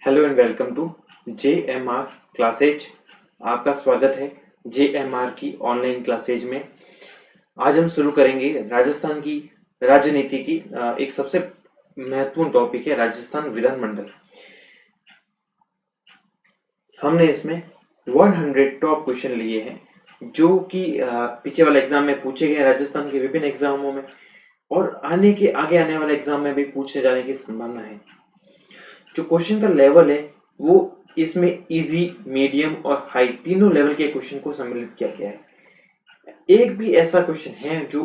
Hello and welcome to JMR classes. आपका स्वागत है JMR की ऑनलाइन क्लासेज में। आज हम शुरू करेंगे राजस्थान की राजनीति की एक सबसे महत्वपूर्ण टॉपिक है राजस्थान विधानमंडल। हमने इसमें 100 टॉप क्वेश्चन लिए हैं जो कि पीछे वाले एग्जाम में पूछे गए राजस्थान के विभिन्न एग्जामों में और आगे आने वाले एग्जाम में भी पूछे जाने की संभावना है। जो क्वेश्चन का लेवल है वो इसमें इजी, मीडियम और हाई तीनों लेवल के क्वेश्चन को सम्मिलित किया गया है। एक भी ऐसा क्वेश्चन है जो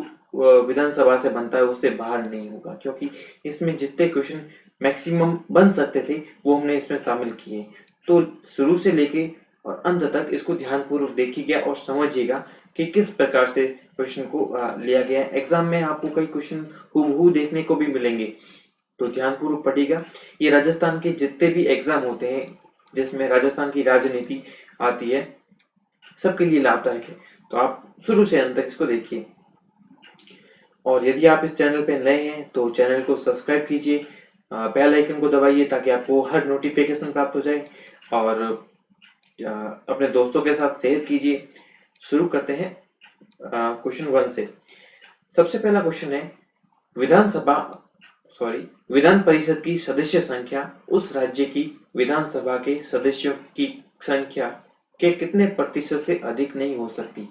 विधानसभा से बनता है उससे बाहर नहीं होगा, क्योंकि इसमें जितने क्वेश्चन मैक्सिमम बन सकते थे वो हमने इसमें शामिल किए। तो शुरू से लेके और अंत तक इसको ध्यानपूर्वक देखिएगा और समझिएगा कि किस प्रकार से क्वेश्चन को लिया गया है। एग्जाम में आपको कई क्वेश्चन हूबहू देखने को भी मिलेंगे, तो ध्यानपूर्वक पढ़िएगा। ये राजस्थान के जितने भी एग्जाम होते हैं जिसमें राजस्थान की राजनीति आती है सबके लिए लाभदायक है, तो आप शुरू से अंत तक इसको देखिए। और यदि आप इस चैनल पे नए हैं तो चैनल को सब्सक्राइब कीजिए, बेल आइकन को दबाइए ताकि आपको हर नोटिफिकेशन प्राप्त हो जाए और अपने दोस्तों के साथ शेयर कीजिए। शुरू करते हैं क्वेश्चन 1 से। सबसे पहला क्वेश्चन है विधान परिषद की सदस्य संख्या उस राज्य की विधानसभा के सदस्यों की संख्या के कितने प्रतिशत से अधिक नहीं हो सकती।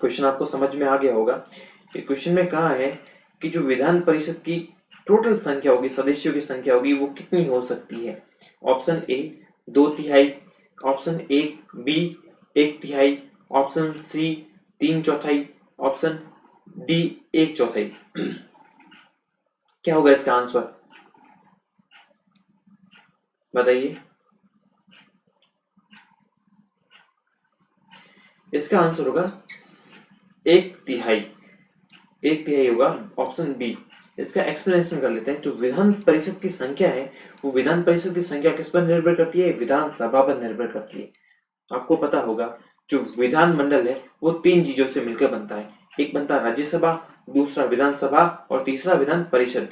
क्वेश्चन आपको समझ में आ गया होगा। क्वेश्चन में कहा है कि जो विधान परिषद की टोटल संख्या होगी, सदस्यों की संख्या होगी, वो कितनी हो सकती है। Option A 2/3, option A B 1/3, option C 3/4, option D 1/4। क्या होगा इसका आंसर, बताइए। इसका आंसर होगा 1/3। 1/3 होगा ऑप्शन बी। इसका एक्सप्लेनेशन कर लेते हैं। जो विधान परिषद की संख्या है वो विधान परिषद की संख्या किस पर निर्भर करती है, विधानसभा पर निर्भर करती है। आपको पता होगा जो विधानमंडल है वो 3 चीजों से मिलकर बनता है। एक बनता है राज्यसभा, दूसरा विधानसभा और तीसरा विधान परिषद।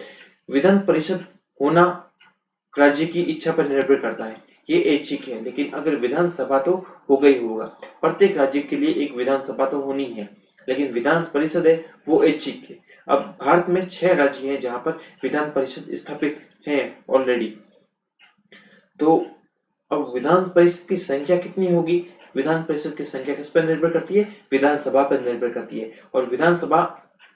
विधान परिषद होना राज्य की इच्छा पर निर्भर करता है, ये ऐच्छिक है, लेकिन अगर विधानसभा तो हो गई होगा। प्रत्येक राज्य के लिए एक विधानसभा तो होनी है, लेकिन विधान परिषद है वो ऐच्छिक है। अब भारत में 6 राज्य हैं जहां पर विधान परिषद स्थापित है ऑलरेडी। तो अब विधान परिषद की संख्या कितनी होगी, विधान परिषद की संख्या किस पर निर्भर करती है, विधानसभा पर निर्भर करती है। और विधानसभा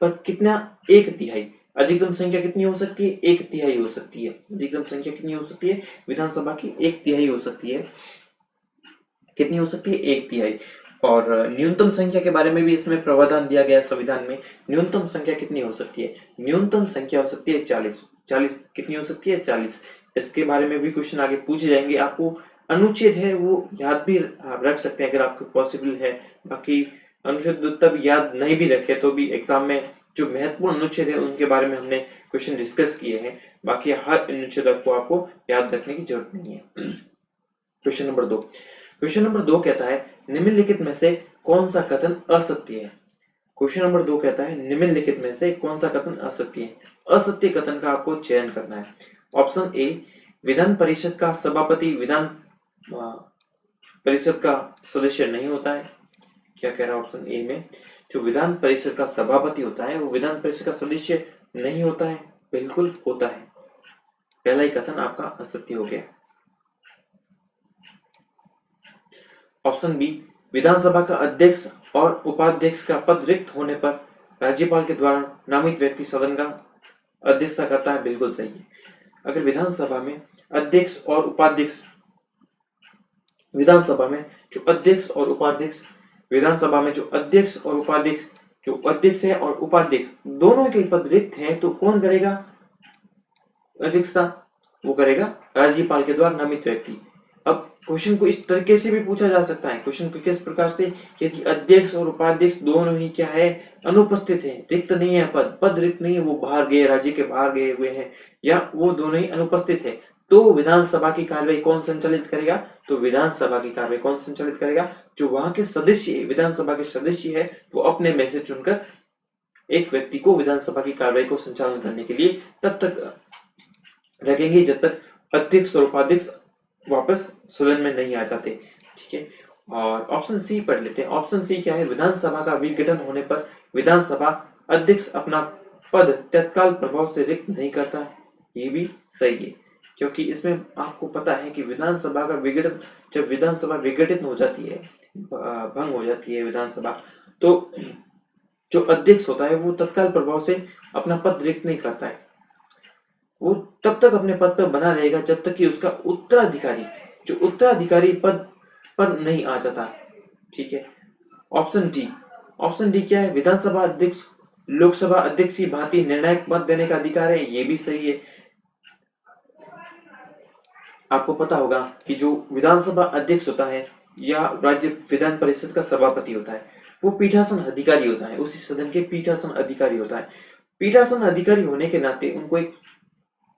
पर कितना, 1/3। अधिकतम संख्या कितनी हो सकती है, 1/3 हो सकती है। अधिकतम संख्या कितनी हो सकती है, विधानसभा की 1/3 हो सकती है। कितनी हो सकती है, 1/3। और न्यूनतम संख्या के बारे में भी इसमें प्रावधान दिया गया संविधान में। न्यूनतम संख्या कितनी हो सकती है, न्यूनतम संख्या हो सकती है 40। 40 कितनी हो सकती है, 40। इसके बारे में भी क्वेश्चन आगे पूछे जाएंगे। आपको अनुच्छेद है वो याद भी रख सकते हैं अगर आपको पॉसिबल है। बाकी अनुच्छेद तब याद नहीं भी रखे तो भी एग्जाम में जो महत्वपूर्ण अनुच्छेद है उनके बारे में हमने क्वेश्चन डिस्कस किए हैं। बाकी हर अनुच्छेद को आपको याद रखने की जरूरत नहीं है। Question number 2। क्वेश्चन नंबर 2 कहता है निम्नलिखित में से कौन सा कथन असत्य है। क्वेश्चन नंबर 2 कहता है निम्नलिखित में से कौन सा कथन असत्य है। असत्य कथन का आपको चयन करना है। ऑप्शन ए विधान परिषद का सभापति विधान परिषद का सदस्य नहीं होता है। क्या कह रहा है ऑप्शन ए में, जो विधान परिषद का सभापति होता है वो विधान परिषद का सदस्य नहीं होता है। बिल्कुल होता है। पहला ही कथन आपका असत्य हो गया। ऑप्शन बी विधानसभा का अध्यक्ष और उपाध्यक्ष का पद रिक्त होने पर राज्यपाल के द्वारा नामित व्यक्ति सदन का अध्यक्षता करता है। बिल्कुल सही है। अगर विधानसभा में अध्यक्ष और उपाध्यक्ष, विधानसभा में जो अध्यक्ष और उपाध्यक्ष, विधानसभा में जो अध्यक्ष और उपाध्यक्ष, जो अध्यक्ष है और उपाध्यक्ष दोनों के पद रिक्त हैं तो कौन करेगा अध्यक्षता, वो करेगा राज्यपाल के द्वारा नामित व्यक्ति। अब क्वेश्चन को इस तरीके से भी पूछा जा सकता है। क्वेश्चन को किस प्रकार से, यदि अध्यक्ष और उपाध्यक्ष दोनों ही क्या है, अनुपस्थित है, रिक्त नहीं है, पद रिक्त नहीं है, वो बाहर गए, राज्य के बाहर गए हुए हैं, या वो दोनों ही अनुपस्थित है, तो विधानसभा की कार्रवाई कौन संचालित करेगा, तो विधानसभा की कार्रवाई कौन संचालित करेगा, जो वहां के सदस्य, विधानसभा के सदस्य है वो अपने में से चुनकर एक व्यक्ति को विधानसभा की कार्रवाई को संचालन करने के लिए तब तक रखेंगे जब तक अध्यक्ष और उपाध्यक्ष वापस सदन में नहीं आ जाते। ठीक है, और ऑप्शन सी पढ़ लेते हैं। ऑप्शन सी क्या है, विधानसभा का विघटन होने पर विधानसभा अध्यक्ष अपना पद तत्काल प्रभाव से रिक्त नहीं करता। ये भी सही है, क्योंकि इसमें आपको पता है कि विधानसभा का विघटन, जब विधानसभा विघटित हो जाती है, भंग हो जाती है विधानसभा, तो जो अध्यक्ष होता है वो तत्काल प्रभाव से अपना पद रिक्त नहीं करता है। वो तब तक अपने पद पर बना रहेगा जब तक कि उसका उत्तराधिकारी, जो उत्तराधिकारी पद पर नहीं आ जाता। ठीक है, ऑप्शन डी। ऑप्शन डी क्या है, विधानसभा अध्यक्ष लोकसभा अध्यक्ष की भांति निर्णायक मत देने का अधिकार है। ये भी सही है। आपको पता होगा कि जो विधानसभा अध्यक्ष होता है या राज्य विधान परिषद का सभापति होता है, वो पीठासन अधिकारी होता है, उसी सदन के पीठासन अधिकारी होता है। पीठासन अधिकारी होने के नाते उनको एक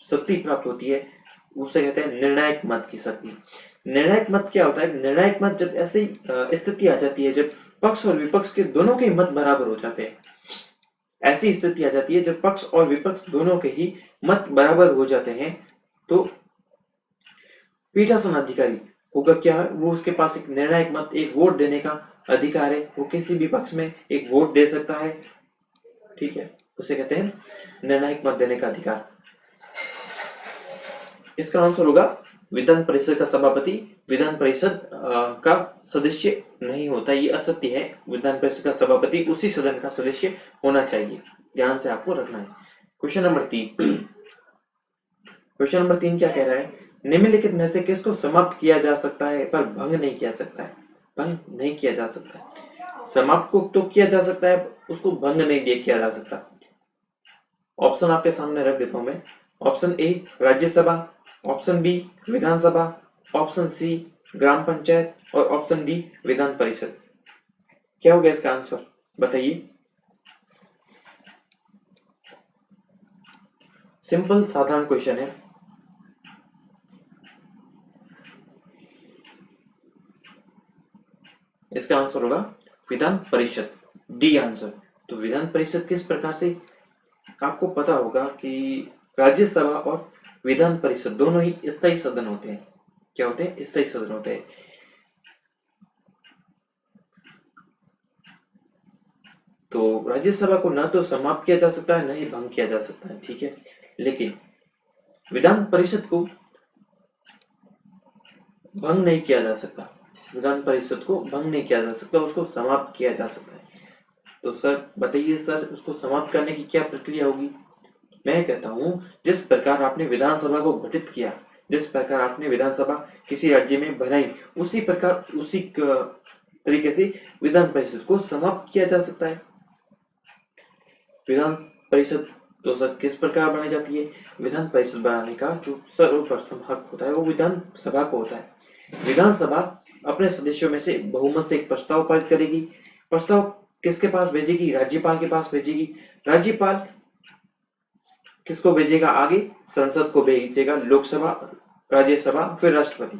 शक्ति प्राप्त होती है, उसे कहते हैं निर्णायक मत की शक्ति। निर्णायक मत क्या होता है, निर्णायक मत जब ऐसी स्थिति आ जाती है जब पक्ष और विपक्ष के दोनों के मत बराबर हो जाते हैं। ऐसी स्थिति आ जाती है जब पक्ष और विपक्ष दोनों के ही मत बराबर हो जाते हैं, तो पीठासन अधिकारी होगा क्या है, वो उसके पास एक निर्णायक मत, एक वोट देने का अधिकार है। वो किसी भी पक्ष में एक वोट दे सकता है। ठीक है, उसे कहते हैं निर्णायक मत देने का अधिकार। इसका आंसर होगा विधान परिषद का सभापति विधान परिषद का सदस्य नहीं होता। ये असत्य है। विधान परिषद का सभापति उसी सदन का सदस्य होना चाहिए। ध्यान से आपको रखना है। Question number 3। क्वेश्चन नंबर 3 क्या कह रहा है, निम्नलिखित में से किसको समाप्त किया जा सकता है पर भंग नहीं किया सकता है। भंग नहीं किया जा सकता है। समाप्त को तो किया जा सकता है, उसको भंग नहीं किया जा सकता। ऑप्शन आपके सामने रख देता हूं मैं। Option A Rajya Sabha, option B Vidhan Sabha, option C ग्राम पंचायत और ऑप्शन डी विधान परिषद। क्या होगा इसका आंसर, बताइए। सिंपल साधारण क्वेश्चन है। इसका आंसर होगा विधान परिषद, डी आंसर। तो विधान परिषद किस प्रकार से, आपको पता होगा कि राज्यसभा और विधान परिषद दोनों ही स्थायी सदन होते हैं। क्या होते हैं, स्थायी सदन होते हैं। तो राज्यसभा को ना तो समाप्त किया जा सकता है, ना ही भंग किया जा सकता है। ठीक है, लेकिन विधान परिषद को भंग नहीं किया जा सकता। विधान परिषद को भंग नहीं किया जा सकता, उसको समाप्त किया जा सकता है। तो सर बताइए, सर उसको समाप्त करने की क्या प्रक्रिया होगी। मैं कहता हूं जिस प्रकार आपने विधानसभा को गठित किया, जिस प्रकार आपने विधानसभा किसी राज्य में बनाई, उसी प्रकार उसी तरीके से विधान परिषद को समाप्त किया जा सकता है। विधान परिषद तो सर किस प्रकार बनाई जाती है, विधान परिषद बनाने का जो सर्वप्रथम हक होता है वो विधानसभा को होता है। विधानसभा अपने सदस्यों में से बहुमत से एक प्रस्ताव पारित करेगी। प्रस्ताव किसके पास भेजेगी, राज्यपाल के पास भेजेगी। राज्यपाल किसको भेजेगा, आगे संसद को भेजेगा, लोकसभा, राज्यसभा, फिर राष्ट्रपति।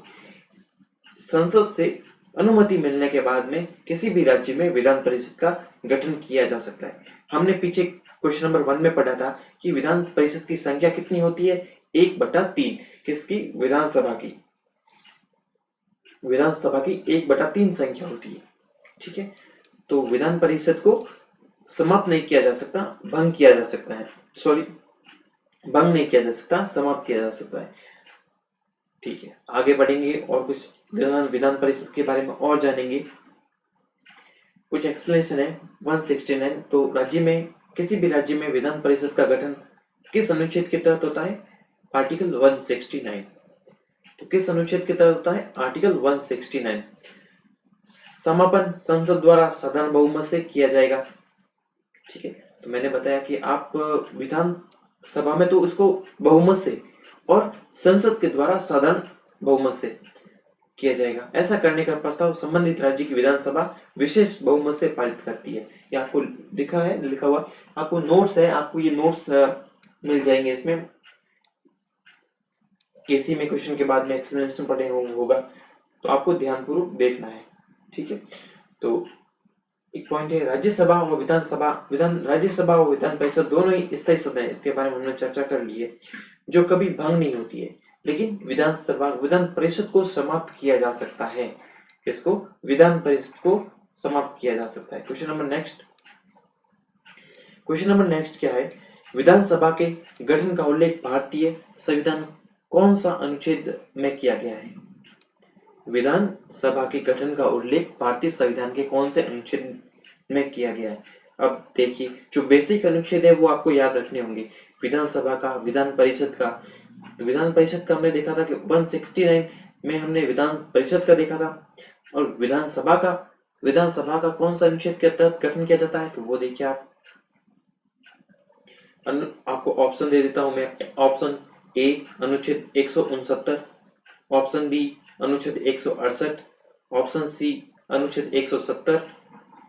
संसद से अनुमति मिलने के बाद में किसी भी राज्य में विधान परिषद का गठन किया जा सकता है। हमने पीछे क्वेश्चन नंबर 1 में पढ़ा था कि विधान परिषद की संख्या कितनी होती है, 1/3। किसकी, विधानसभा की। विधानसभा की 1/3 संख्या होती है। ठीक है, तो विधान परिषद को समाप्त नहीं किया जा सकता, भंग किया जा सकता है। सॉरी, भंग नहीं किया जा सकता, समाप्त किया जा सकता है। ठीक है, आगे बढ़ेंगे और कुछ विधान परिषद के बारे में और जानेंगे। कुछ एक्सप्लेनेशन है 169। तो राज्य में, किसी भी राज्य में विधान परिषद का गठन किस अनुच्छेद के तहत होता है, आर्टिकल 169। तो किस अनुच्छेद के तहत होता है, आर्टिकल 169। समापन संसद द्वारा साधारण बहुमत से किया जाएगा। ठीक है, तो मैंने बताया कि आप विधान सभा में तो उसको बहुमत से और संसद के द्वारा साधारण बहुमत से किया जाएगा। ऐसा करने का प्रस्ताव संबंधित राज्य की विधानसभा विशेष बहुमत से पारित करती है। ये आपको लिखा हुआ आपको नोट्स है, आपको ये नोट्स मिल जाएंगे। इसमें केसी में क्वेश्चन के बाद में एक्सप्लेनेशन पढ़े होगा, तो आपको ध्यानपूर्वक देखना है। ठीक है, तो एक पॉइंट है राज्यसभा और विधानसभा, राज्यसभा और विधान परिषद दोनों ही स्थायी सदन है। इसके बारे में हमने चर्चा कर ली है, जो कभी भंग नहीं होती है। लेकिन विधान परिषद को समाप्त किया जा सकता है। इसको विधान परिषद को समाप्त किया जा सकता है। क्वेश्चन नंबर नेक्स्ट क्या है? विधानसभा के गठन का उल्लेख भारतीय संविधान कौन सा अनुच्छेद में किया गया है? विधानसभा के गठन का उल्लेख भारतीय संविधान के कौन से अनुच्छेद में किया गया है? अब देखिए, जो बेसिक अनुच्छेद है वो आपको याद रखने होंगे। विधानसभा का, विधान परिषद का। तो विधान परिषद का हमने देखा था कि 169 में हमने विधान परिषद का देखा था। और विधानसभा का कौन सा अनुच्छेद के तहत गठन किया जाता है? तो वो देखिए आप, आपको ऑप्शन दे देता हूं मैं। ऑप्शन ए अनुच्छेद 169, ऑप्शन बी अनुच्छेद 168, ऑप्शन सी अनुच्छेद 170,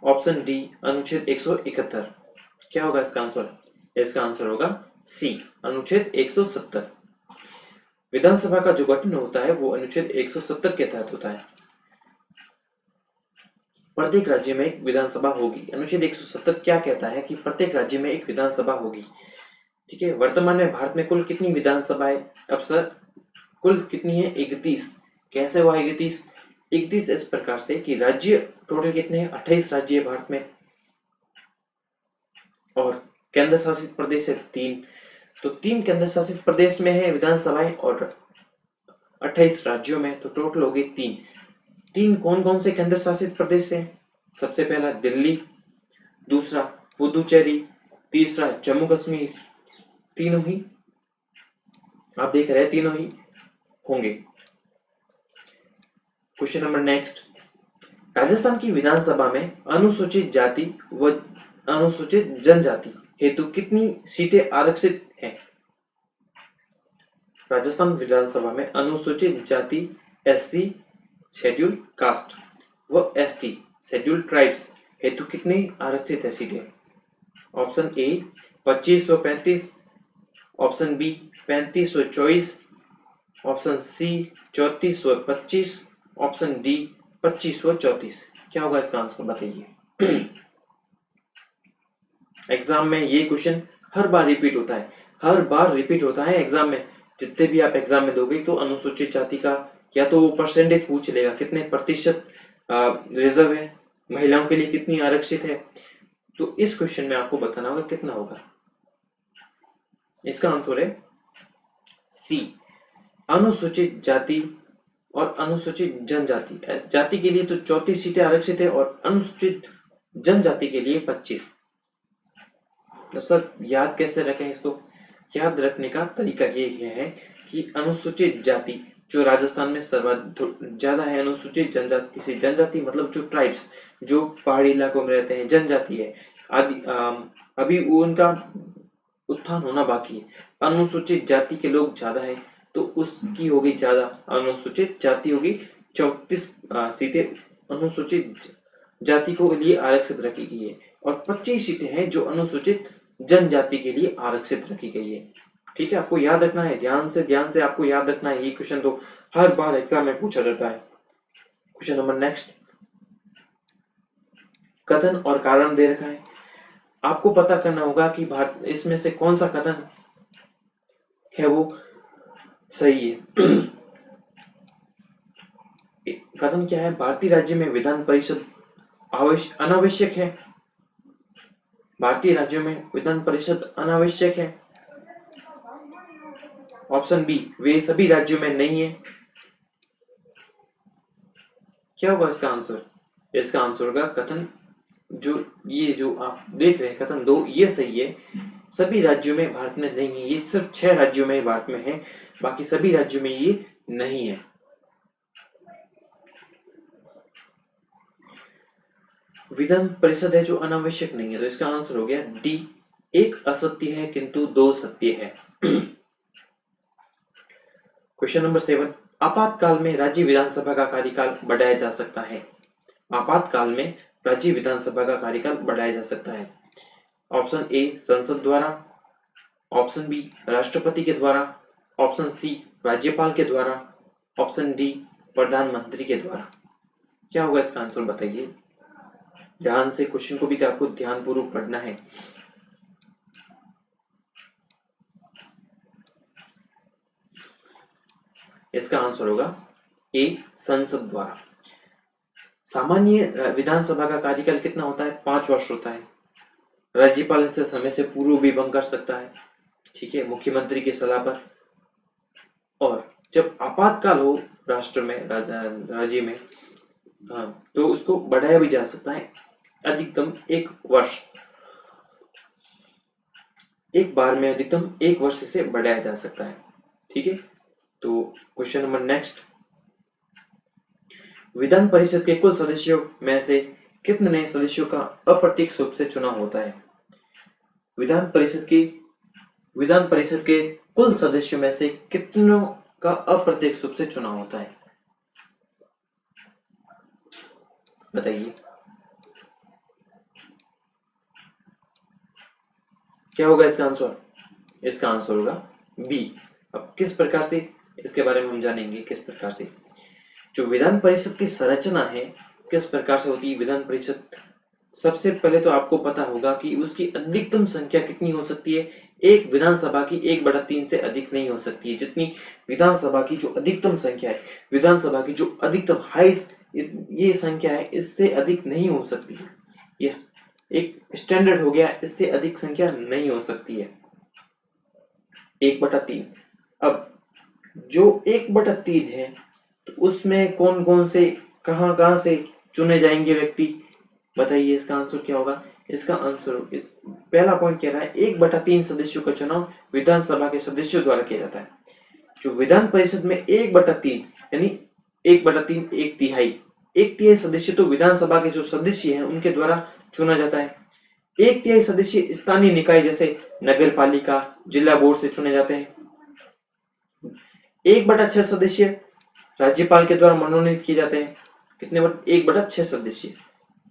ऑप्शन डी अनुच्छेद 171। क्या होगा इसका आंसर? इसका आंसर होगा सी, अनुच्छेद 170। विधानसभा का जो गठन होता है वो अनुच्छेद 170 के तहत होता है। प्रत्येक राज्य में एक विधानसभा होगी। अनुच्छेद 170 क्या कहता है कि प्रत्येक राज्य में एक विधानसभा होगी। ठीक है। वर्तमान में भारत में कुल कितनी विधानसभाएं? अब सर कुल कितनी है? 31। कैसे हुआ 31? 31 इस प्रकार से कि राज्य टोटल कितने हैं? 28 राज्य है भारत में, और केंद्र शासित प्रदेश है 3। तो 3 केंद्र शासित प्रदेश में है विधानसभाएं और 28 राज्यों में, तो टोटल हो गई 3। 3 कौन कौन से केंद्र शासित प्रदेश हैं? सबसे पहला दिल्ली, दूसरा पुदुचेरी, तीसरा जम्मू कश्मीर। तीनों ही आप देख रहे हैं, तीनों ही होंगे। क्वेश्चन नंबर नेक्स्ट, राजस्थान की विधानसभा में अनुसूचित जाति व अनुसूचित जनजाति हेतु कितनी सीटें आरक्षित हैं? राजस्थान विधानसभा में अनुसूचित जाति एससी शेड्यूल कास्ट व एसटी शेड्यूल ट्राइब्स हेतु कितनी आरक्षित है सीटें? Option A 2535, option B 3524, option C 3425, option D 2534। क्या होगा इसका आंसर बताइए। एग्जाम में ये क्वेश्चन हर बार रिपीट होता है एग्जाम में। जितने भी आप एग्जाम में दोगे तो अनुसूचित जाति का या तो परसेंटेज पूछ लेगा, कितने प्रतिशत रिजर्व है, महिलाओं के लिए कितनी आरक्षित है। तो इस क्वेश्चन में आपको बताना होगा कितना होगा। इसका आंसर है सी, अनुसूचित जाति और अनुसूचित जनजाति। जाति के लिए तो 34 सीटें आरक्षित है और अनुसूचित जनजाति के लिए 25। तो सर याद कैसे रखें इसको? याद रखने का तरीका ये है कि अनुसूचित जाति जो राजस्थान में सर्वाधिक ज्यादा है, अनुसूचित जनजाति से, जनजाति मतलब जो ट्राइब्स जो पहाड़ी इलाकों में रहते हैं, जनजाति है आदि, अभी उनका उत्थान होना बाकी है। अनुसूचित जाति के लोग ज्यादा है तो उसकी होगी ज्यादा, अनुसूचित जाति होगी 34 सीटें अनुसूचित जाति को लिए आरक्षित रखी गई है और 25 सीटें हैं जो अनुसूचित जनजाति के लिए आरक्षित रखी गई है। ठीक है, आपको याद रखना है, ध्यान से आपको याद रखना है। ये क्वेश्चन तो हर बार एग्जाम में पूछा जाता है। क्वेश्चन नंबर नेक्स्ट, कथन और कारण दे रखा है। आपको पता करना होगा कि भारत इसमें से कौन सा कथन है वो सही है। कथन क्या है? भारतीय राज्य में विधान परिषद अनावश्यक है। भारतीय राज्यों में विधान परिषद अनावश्यक है। ऑप्शन बी, वे सभी राज्यों में नहीं है। क्या होगा इसका आंसर? इसका आंसर होगा कथन जो आप देख रहे हैं कथन 2, ये सही है। सभी राज्यों में भारत में नहीं है, ये सिर्फ 6 राज्यों में भारत में है, बाकी सभी राज्यों में ये नहीं है। विधान परिषद है जो अनावश्यक नहीं है, तो इसका आंसर हो गया डी, एक असत्य है किंतु 2 सत्य है। क्वेश्चन नंबर 7, आपातकाल में राज्य विधानसभा का कार्यकाल बढ़ाया जा सकता है। आपातकाल में राज्य विधानसभा का कार्यकाल बढ़ाया जा सकता है। ऑप्शन ए, संसद द्वारा, ऑप्शन बी, राष्ट्रपति के द्वारा, ऑप्शन सी, राज्यपाल के द्वारा, ऑप्शन डी, प्रधानमंत्री के द्वारा। क्या होगा इसका आंसर बताइए। ध्यान से क्वेश्चन को भी आपको ध्यानपूर्वक पढ़ना है। इसका आंसर होगा ए, संसद द्वारा। सामान्य विधानसभा का कार्यकाल कितना होता है? 5 वर्ष होता है। राज्यपाल इसे समय से पूर्व भी भंग कर सकता है, ठीक है, मुख्यमंत्री की सलाह पर। और जब आपातकाल हो राष्ट्र में, राज्य में, हाँ, तो उसको बढ़ाया भी जा सकता है अधिकतम 1 वर्ष। एक बार में अधिकतम 1 वर्ष से बढ़ाया जा सकता है, ठीक है। तो question number next, Vidhan Parishad के कुल सदस्यों में से कितने सदस्यों का अप्रत्यक्ष रूप से चुनाव होता है? विधान परिषद के कुल सदस्यों में से कितनों का अप्रत्यक्ष रूप से चुनाव होता है? बताइए क्या होगा इसका आंसर? इसका आंसर होगा बी। अब किस प्रकार से, इसके बारे में हम जानेंगे किस प्रकार से। जो विधान परिषद की संरचना है किस प्रकार से होती है विधान परिषद, सबसे पहले तो आपको पता होगा कि उसकी अधिकतम संख्या कितनी हो सकती है? एक विधानसभा की 1/3 से अधिक नहीं हो सकती है। जितनी विधानसभा की जो अधिकतम संख्या है, विधानसभा की जो अधिकतम हाईएस्ट ये संख्या है, इससे अधिक नहीं हो सकती है। यह एक स्टैंडर्ड हो गया, इससे अधिक संख्या नहीं हो सकती है 1/3। अब जो 1/3 है तो उसमें कौन कौन से, कहां कहां से चुने जाएंगे व्यक्ति? बताइए इसका आंसर क्या होगा? इसका आंसर, इस पहला पॉइंट कह रहा है 1/3 सदस्यों का चुनाव विधानसभा के सदस्यों द्वारा किया जाता है। जो विधान परिषद में 1/3 यानी 1/3 एक तिहाई सदस्य तो विधानसभा के जो सदस्य हैं उनके द्वारा चुना जाता है। 1/3 सदस्य स्थानीय निकाय जैसे नगर पालिका, जिला बोर्ड से चुने जाते हैं। 1/6 सदस्य राज्यपाल के द्वारा मनोनीत किए जाते हैं। कितने? 1/6 सदस्य।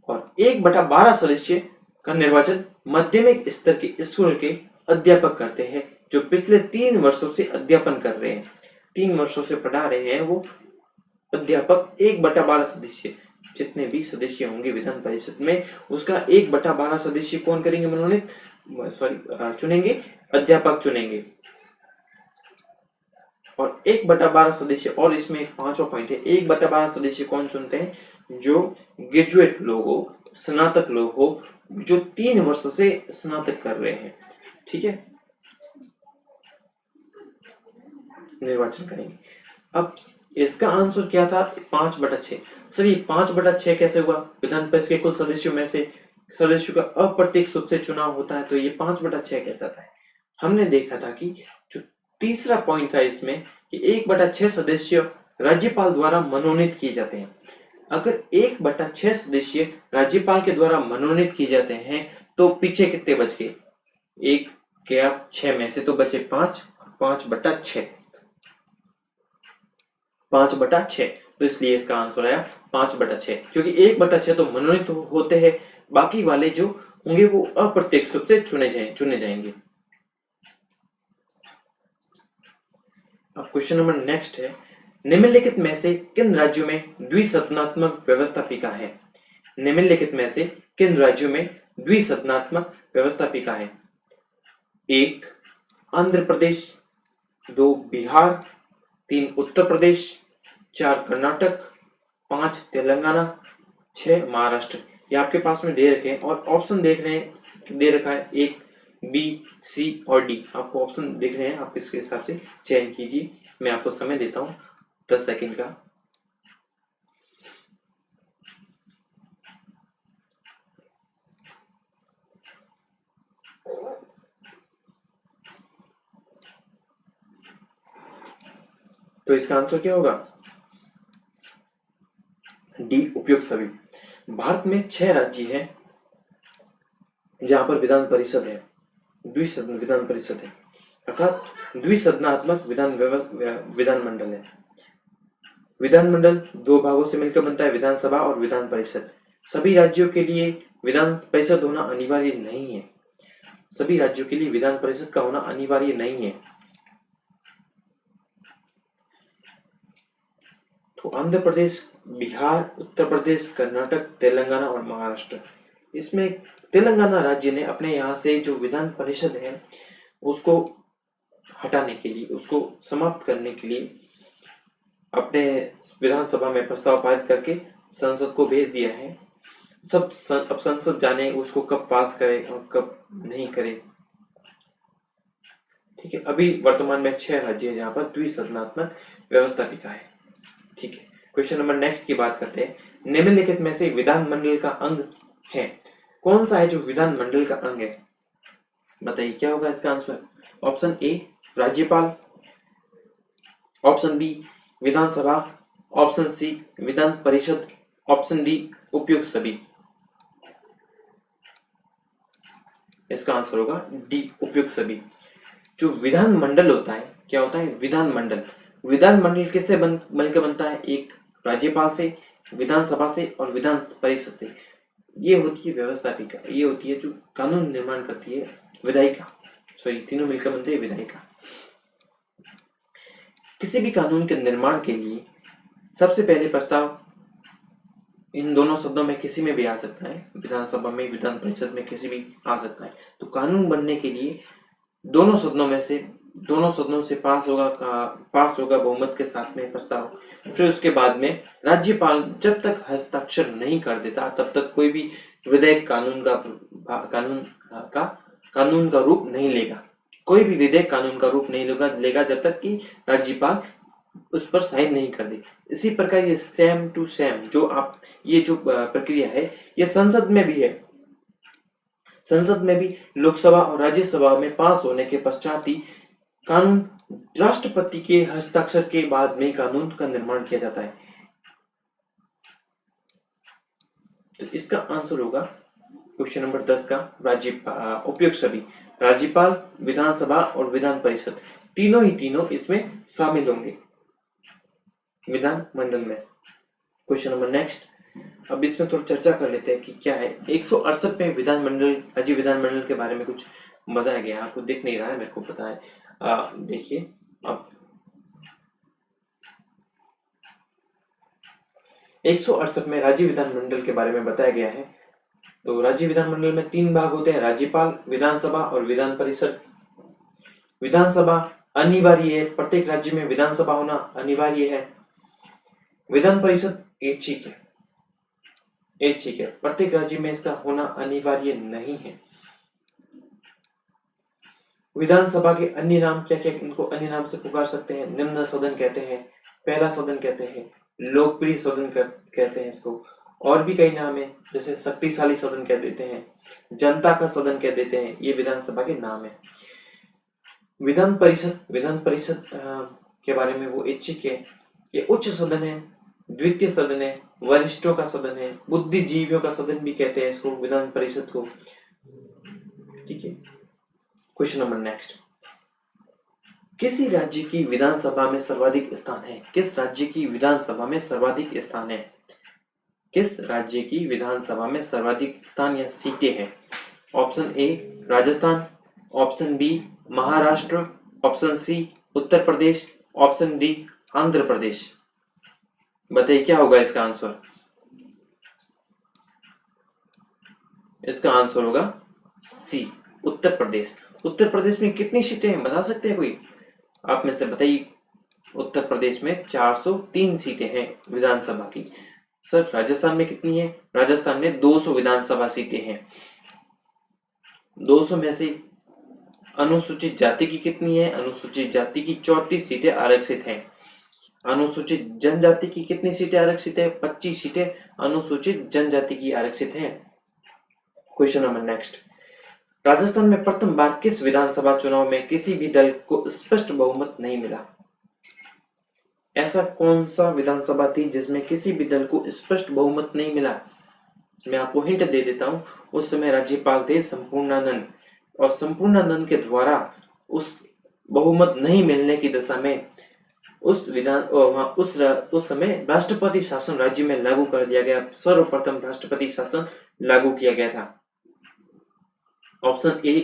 और 1/12 सदस्य का निर्वाचन माध्यमिक स्तर के स्कूल के अध्यापक करते हैं, जो पिछले 3 वर्षों से अध्यापन कर रहे हैं, 3 वर्षों से पढ़ा रहे हैं वो अध्यापक। 1/12 सदस्य, जितने भी सदस्य होंगे विधान परिषद में, उसका 1/12 सदस्य कौन करेंगे मनोनीत, चुनेंगे, अध्यापक चुनेंगे। और 1/12 सदस्य, और इसमें एक 5वां पॉइंट है, 1/12 सदस्य कौन चुनते हैं? जो ग्रेजुएट लोग हो, स्नातक लोग हो, जो 3 वर्षों से स्नातक कर रहे हैं, ठीक है, निर्वाचन करेंगे। अब इसका आंसर क्या था? 5/6। सर ये 5/6 कैसे हुआ? विधान परिषद के कुल सदस्यों में से सदस्यों का अप्रत्यक्ष रूप से चुनाव होता है, तो ये 5/6 कैसा था? हमने देखा था कि जो तीसरा पॉइंट था इसमें कि 1/6 सदस्य राज्यपाल द्वारा मनोनीत किए जाते हैं। अगर 1/6 सदस्य राज्यपाल के द्वारा मनोनीत किए जाते हैं तो पीछे कितने बच गए? 1 क्या 6 में से तो बचे 5, 5/6, 5/6। तो इसलिए इसका आंसर आया 5/6, क्योंकि 1/6 तो मनोनीत होते हैं, बाकी वाले जो होंगे वो अप्रत्यक्ष रूप से चुने जाएंगे। अब क्वेश्चन नंबर नेक्स्ट है, निम्नलिखित में से किन राज्यों में द्विसदनात्मक व्यवस्थापिका है? निम्नलिखित में से किन राज्यों में द्विसदनात्मक व्यवस्थापिका है? 1 आंध्र प्रदेश, 2 बिहार, 3 उत्तर प्रदेश, 4 कर्नाटक, 5 तेलंगाना, 6 महाराष्ट्र। ये आपके पास में दे रखे हैं और ऑप्शन देख रहे हैं, दे रखा है 1, बी, सी और डी। आपको ऑप्शन देख रहे हैं, आप इसके हिसाब से चयन कीजिए। मैं आपको समय देता हूं 10 सेकंड का। तो इसका आंसर क्या होगा? डी, उपयुक्त सभी। भारत में 6 राज्य हैं जहां पर विधान परिषद है, द्विसदन विधान परिषद है, अर्थात द्विसदनात्मक विधानमंडल है। विधानमंडल 2 भागों से मिलकर बनता है, विधानसभा और विधान परिषद। सभी राज्यों के लिए विधान परिषद होना अनिवार्य नहीं है, सभी राज्यों के लिए विधान परिषद का होना अनिवार्य नहीं है। तो आंध्र प्रदेश, बिहार, उत्तर प्रदेश, कर्नाटक, तेलंगाना और महाराष्ट्र। इसमें तेलंगाना राज्य ने अपने यहाँ से जो विधान परिषद है उसको हटाने के लिए, उसको समाप्त करने के लिए अपने विधानसभा में प्रस्ताव पारित करके संसद को भेज दिया है। अब संसद जाने उसको कब पास करे और कब नहीं करे। ठीक है, अभी वर्तमान में 6 राज्य है जहां पर द्विसदनात्मक व्यवस्थापिका है। ठीक है, क्वेश्चन नंबर नेक्स्ट की बात करते हैं। निम्नलिखित में से विधानमंडल का अंग है, कौन सा है जो विधानमंडल का अंग है? बताइए क्या होगा इसका आंसर। ऑप्शन ए राज्यपाल, ऑप्शन बी विधानसभा, ऑप्शन सी विधान परिषद, ऑप्शन डी उपयुक्त सभी। इसका आंसर होगा डी उपयुक्त सभी। जो विधानमंडल होता है, क्या होता है विधानमंडल? विधानमंडल किससे मिलकर बनता है? एक राज्यपाल से, विधानसभा से और विधान परिषद से। ये होती है व्यवस्थापिका, ये होती है जो कानून निर्माण करती है विधायिका। सॉरी, तीनों मिलकर बनते हैं विधायिका। किसी भी कानून के निर्माण के लिए सबसे पहले प्रस्ताव इन दोनों शब्दों में किसी में भी आ सकता है, विधानसभा में, विधान परिषद में, किसी भी आ सकता है। तो कानून बनने के लिए दोनों सदनों से पास होगा बहुमत के साथ में प्रस्ताव। फिर उसके बाद में राज्यपाल जब तक हस्ताक्षर नहीं कर देता तब तक कोई भी विधेयक कानून का रूप नहीं लेगा। कोई भी विधेयक कानून का रूप नहीं लेगा जब तक कि राज्यपाल उस पर साइन नहीं कर दे। इसी प्रकार ये सेम टू सेम ये जो प्रक्रिया है ये संसद में भी है। संसद में भी लोकसभा और राज्यसभा में पास होने के पश्चात ही कानून राष्ट्रपति के हस्ताक्षर के बाद में कानून का निर्माण किया जाता है। तो इसका आंसर होगा क्वेश्चन नंबर 10 का उपयुक्त सभी। राज्यपाल, विधानसभा और विधान परिषद तीनों इसमें शामिल होंगे विधानमंडल में। क्वेश्चन नंबर नेक्स्ट, अब इसमें थोड़ी चर्चा कर लेते हैं कि क्या है। 168 में राज्य विधानमंडल के बारे में कुछ बताया गया। आपको दिख नहीं रहा है, मेरे को पता है। देखिए, अब 168 में राज्य विधानमंडल के बारे में बताया गया है। तो राज्य विधानमंडल में 3 भाग होते हैं, राज्यपाल, विधानसभा और विधान परिषद। विधानसभा अनिवार्य है, प्रत्येक राज्य में विधानसभा होना अनिवार्य है। विधान परिषद ऐच्छिक है, प्रत्येक राज्य में इसका होना अनिवार्य नहीं है। विधानसभा के अन्य नाम क्या क्या, इनको अन्य नाम से पुकार सकते हैं। निम्न सदन कहते हैं, पहला सदन कहते हैं, लोकप्रिय सदन कहते हैं इसको, और भी कई नाम है, जैसे शक्तिशाली सदन कह देते हैं, जनता का सदन कह देते हैं। ये विधानसभा के नाम है। विधान परिषद के बारे में वो ऐच्छिक है। ये उच्च सदन है, द्वितीय सदन है, वरिष्ठों का सदन है, बुद्धिजीवियों का सदन भी कहते हैं इसको, विधान परिषद को। ठीक है, क्वेश्चन नंबर नेक्स्ट, किसी राज्य की विधानसभा में सर्वाधिक स्थान है? किस राज्य की विधानसभा में सर्वाधिक स्थान है? किस राज्य की विधानसभा में सर्वाधिक स्थान या सीटें हैं? Option A Rajasthan, option B Maharashtra, option C Uttar Pradesh, option D Andhra Pradesh. बताइए क्या होगा इसका आंसर। इसका आंसर होगा सी उत्तर प्रदेश। उत्तर प्रदेश में कितनी सीटें हैं बता सकते हैं कोई? आप में से बताइए। उत्तर प्रदेश में 403 सीटें हैं विधानसभा की। सर राजस्थान में कितनी है? राजस्थान में 200 विधानसभा सीटें हैं। 200 में से अनुसूचित जाति की कितनी है? अनुसूचित जाति की 34 सीटें आरक्षित हैं। अनुसूचित जनजाति की कितनी सीटें आरक्षित है? 25 सीटें अनुसूचित जनजाति की आरक्षित हैं। क्वेश्चन नंबर नेक्स्ट, राजस्थान में प्रथम बार किस विधानसभा चुनाव में किसी भी दल को स्पष्ट बहुमत नहीं मिला? ऐसा कौन सा विधानसभा थी जिसमें किसी भी दल को स्पष्ट बहुमत नहीं मिला? मैं आपको हिंट दे देता हूं। उस समय राज्यपाल थे संपूर्णानंद, और संपूर्णानंद के द्वारा उस बहुमत नहीं मिलने की दशा में उस समय राष्ट्रपति शासन राज्य में लागू कर दिया गया। सर्वप्रथम राष्ट्रपति शासन लागू किया गया था। ऑप्शन ए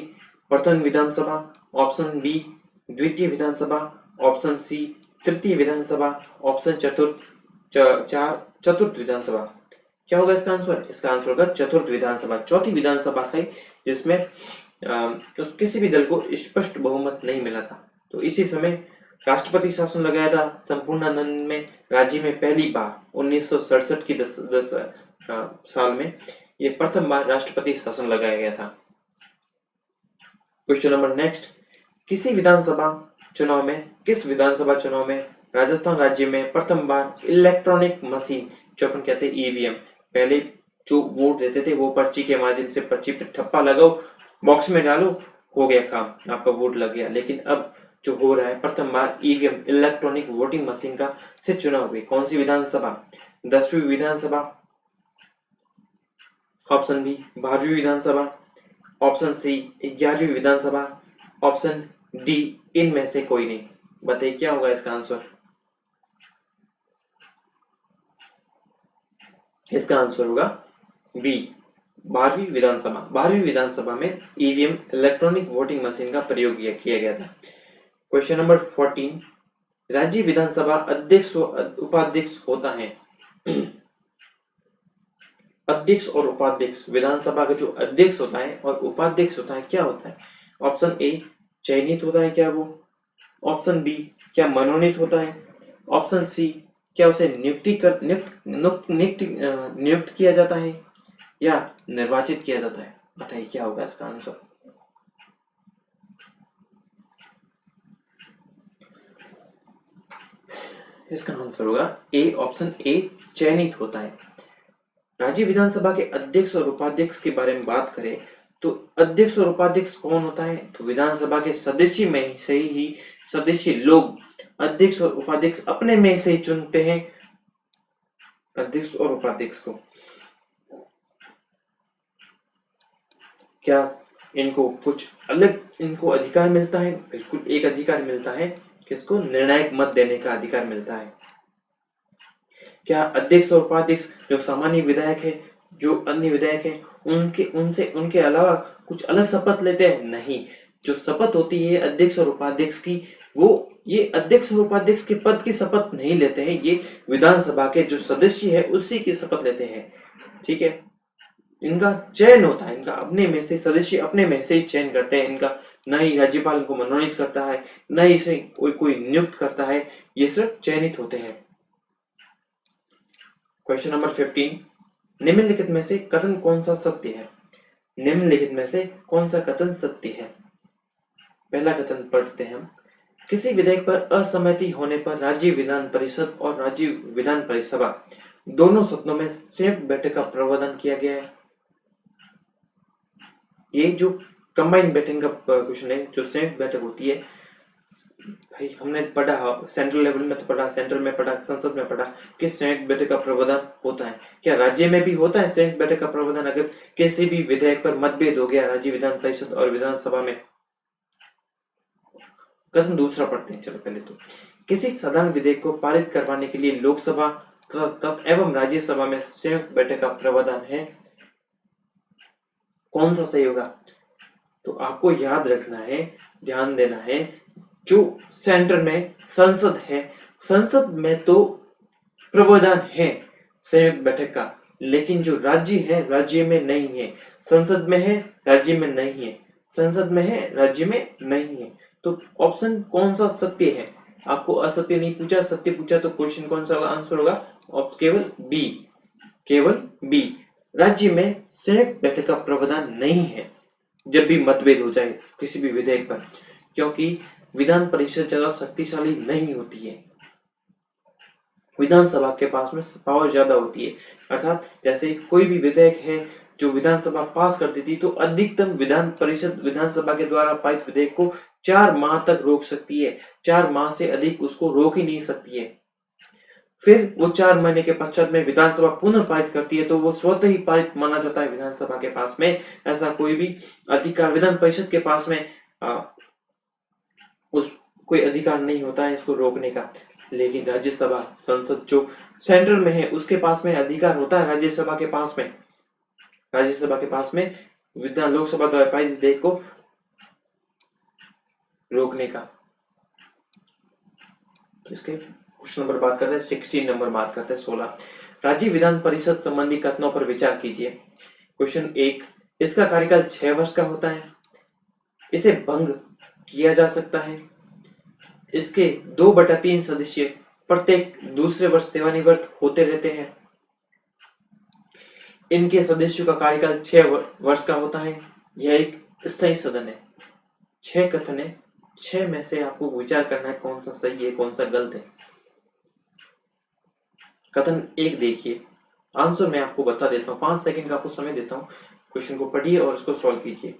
प्रथम विधानसभा, ऑप्शन बी द्वितीय विधानसभा, ऑप्शन सी तृतीय विधानसभा, ऑप्शन चतुर्थ विधानसभा। क्या होगा इसका आंसर? इसका आंसर होगा चतुर्थ विधानसभा। चौथी विधानसभा थी जिसमें किसी भी दल को स्पष्ट बहुमत नहीं मिला था। तो इसी समय राष्ट्रपति शासन लगाया था संपूर्णानंद में राज्य में पहली बार 1967 की साल में ये प्रथम बार राष्ट्रपति शासन लगाया गया था। क्वेश्चन नंबर नेक्स्ट, किस विधानसभा चुनाव में राजस्थान राज्य में प्रथम बार इलेक्ट्रॉनिक मशीन, जो अपन कहते हैं ईवीएम, पहले जो वोट देते थे वो पर्ची के माध्यम से, पर्ची पे ठप्पा लगाओ, बॉक्स में डालो, हो गया काम, आपका वोट लग गया। लेकिन अब जो हो रहा है, प्रथम बार ईवीएम इलेक्ट्रॉनिक वोटिंग मशीन का से चुनाव हुए। कौन सी विधानसभा? 10वीं विधानसभा, ऑप्शन बी 12वीं विधानसभा, ऑप्शन सी 11वीं विधानसभा, ऑप्शन डी इनमें से कोई नहीं। बताइए क्या होगा इसका आंसर? इसका आंसर होगा बी 12वीं विधानसभा। 12वीं विधानसभा में ईवीएम इलेक्ट्रॉनिक वोटिंग मशीन का प्रयोग किया गया था। क्वेश्चन नंबर 14, राज्य विधानसभा अध्यक्ष और उपाध्यक्ष होता है। अध्यक्ष और उपाध्यक्ष, विधानसभा का जो अध्यक्ष होता है और उपाध्यक्ष होता है, क्या होता है? ऑप्शन ए चयनित होता है क्या वो? ऑप्शन बी क्या मनोनीत होता है? ऑप्शन सी क्या उसे नियुक्त किया जाता है या निर्वाचित किया जाता है? बताइए क्या होगा इसका आंसर? इसका आंसर होगा ए, ऑप्शन ए चयनित होता है। राज्य विधानसभा के अध्यक्ष और उपाध्यक्ष के बारे में बात करें तो अध्यक्ष और उपाध्यक्ष कौन होता है? तो विधानसभा के सदस्य में से ही सदस्य लोग अध्यक्ष और उपाध्यक्ष अपने में से ही चुनते हैं अध्यक्ष और उपाध्यक्ष को। क्या इनको कुछ अलग इनको अधिकार मिलता है? बिल्कुल, एक अधिकार मिलता है, किसको? निर्णायक मत देने का अधिकार मिलता है। क्या अध्यक्ष और उपाध्यक्ष जो सामान्य विधायक है, जो अन्य विधायक है, उनके अलावा कुछ अलग शपथ लेते हैं? नहीं, जो शपथ होती है अध्यक्ष और उपाध्यक्ष की, वो ये अध्यक्ष और उपाध्यक्ष के पद की शपथ नहीं लेते हैं, ये विधानसभा के जो सदस्य है उसी की शपथ लेते हैं। ठीक है, इनका चयन होता है, इनका अपने में से सदस्य अपने में से ही चयन करते हैं इनका, न ही राज्यपाल इनको मनोनीत करता है, न ही इसे कोई नियुक्त करता है, ये सिर्फ चयनित होते हैं। क्वेश्चन नंबर 15, निम्नलिखित में से कथन कौन सा सत्य है? निम्नलिखित में से कौन सा कथन सत्य है? पहला कथन पढ़ते हैं हम, किसी विधेयक पर असहमति होने पर राज्य विधान परिषद और राज्य विधान परिसभा दोनों सदनों में संयुक्त बैठक का प्रावधान किया गया है। ये जो कंबाइंड बैठक का क्वेश्चन है, जो संयुक्त बैठक होती है, भाई हमने पढ़ा सेंट्रल लेवल में तो पढ़ा, सेंट्रल में पढ़ा, संसद में पढ़ा कि संयुक्त बैठक का प्रावधान होता है। क्या राज्य में भी होता है संयुक्त बैठक का प्रावधान? अगर किसी भी विधेयक पर मतभेद हो गया राज्य विधान परिषद और विधानसभा में। कथन दूसरा पढ़ते हैं, चलो पहले तो, किसी साधारण विधेयक को पारित करवाने के लिए लोकसभा एवं राज्यसभा में संयुक्त बैठक का प्रावधान है। कौन सा सही होगा? तो आपको याद रखना है, ध्यान देना है, जो सेंटर में संसद है, संसद में तो प्रावधान है संयुक्त बैठक का, लेकिन जो राज्य है राज्य में नहीं है। संसद में है, राज्य में नहीं है, संसद में है, राज्य में नहीं है। तो ऑप्शन कौन सा सत्य है? आपको असत्य नहीं पूछा, सत्य पूछा, तो क्वेश्चन कौन सा आंसर होगा? केवल बी, केवल बी, राज्य में संयुक्त बैठक का प्रावधान नहीं है जब भी मतभेद हो जाए किसी भी विधेयक पर, क्योंकि विधान परिषद ज्यादा शक्तिशाली नहीं होती है, विधानसभा के पास में पावर ज्यादा होती है। अर्थात जैसे कोई भी विधेयक है जो विधानसभा पास कर देती तो अधिकतम विधान परिषद विधानसभा के द्वारा पारित विधेयक को 4 माह तक रोक सकती है, 4 माह से अधिक उसको रोक ही नहीं सकती है। फिर वो 4 महीने के पश्चात में विधानसभा पुनः पारित करती है तो वो स्वतः ही पारित माना जाता है विधानसभा के पास में। ऐसा कोई भी अधिकार विधान परिषद के पास में उस कोई अधिकार नहीं होता है इसको रोकने का। लेकिन राज्यसभा संसद जो सेंट्रल में है उसके पास में अधिकार होता है राज्यसभा के पास में विधान लोकसभा द्वारा पारित विधेयक को रोकने का। इसके क्वेश्चन नंबर बात करते हैं 16 नंबर बात करते हैं 16, राज्य विधान परिषद संबंधी कथनों पर विचार कीजिए। क्वेश्चन 1, इसका कार्यकाल 6 वर्ष का होता है, इसे भंग किया जा सकता है, इसके 2/3 सदस्य प्रत्येक दूसरे वर्ष सेवानिवृत्त होते रहते हैं। इनके सदस्यों का कार्यकाल 6 वर्ष का होता है। यह एक स्थायी सदन है। 6 कथन है, 6 में से आपको विचार करना है कौन सा सही है कौन सा गलत है। कथन 1 देखिए, आंसर मैं आपको बता देता हूँ, 5 सेकंड का आपको समय देता हूँ। क्वेश्चन को पढ़िए और इसको सॉल्व कीजिए।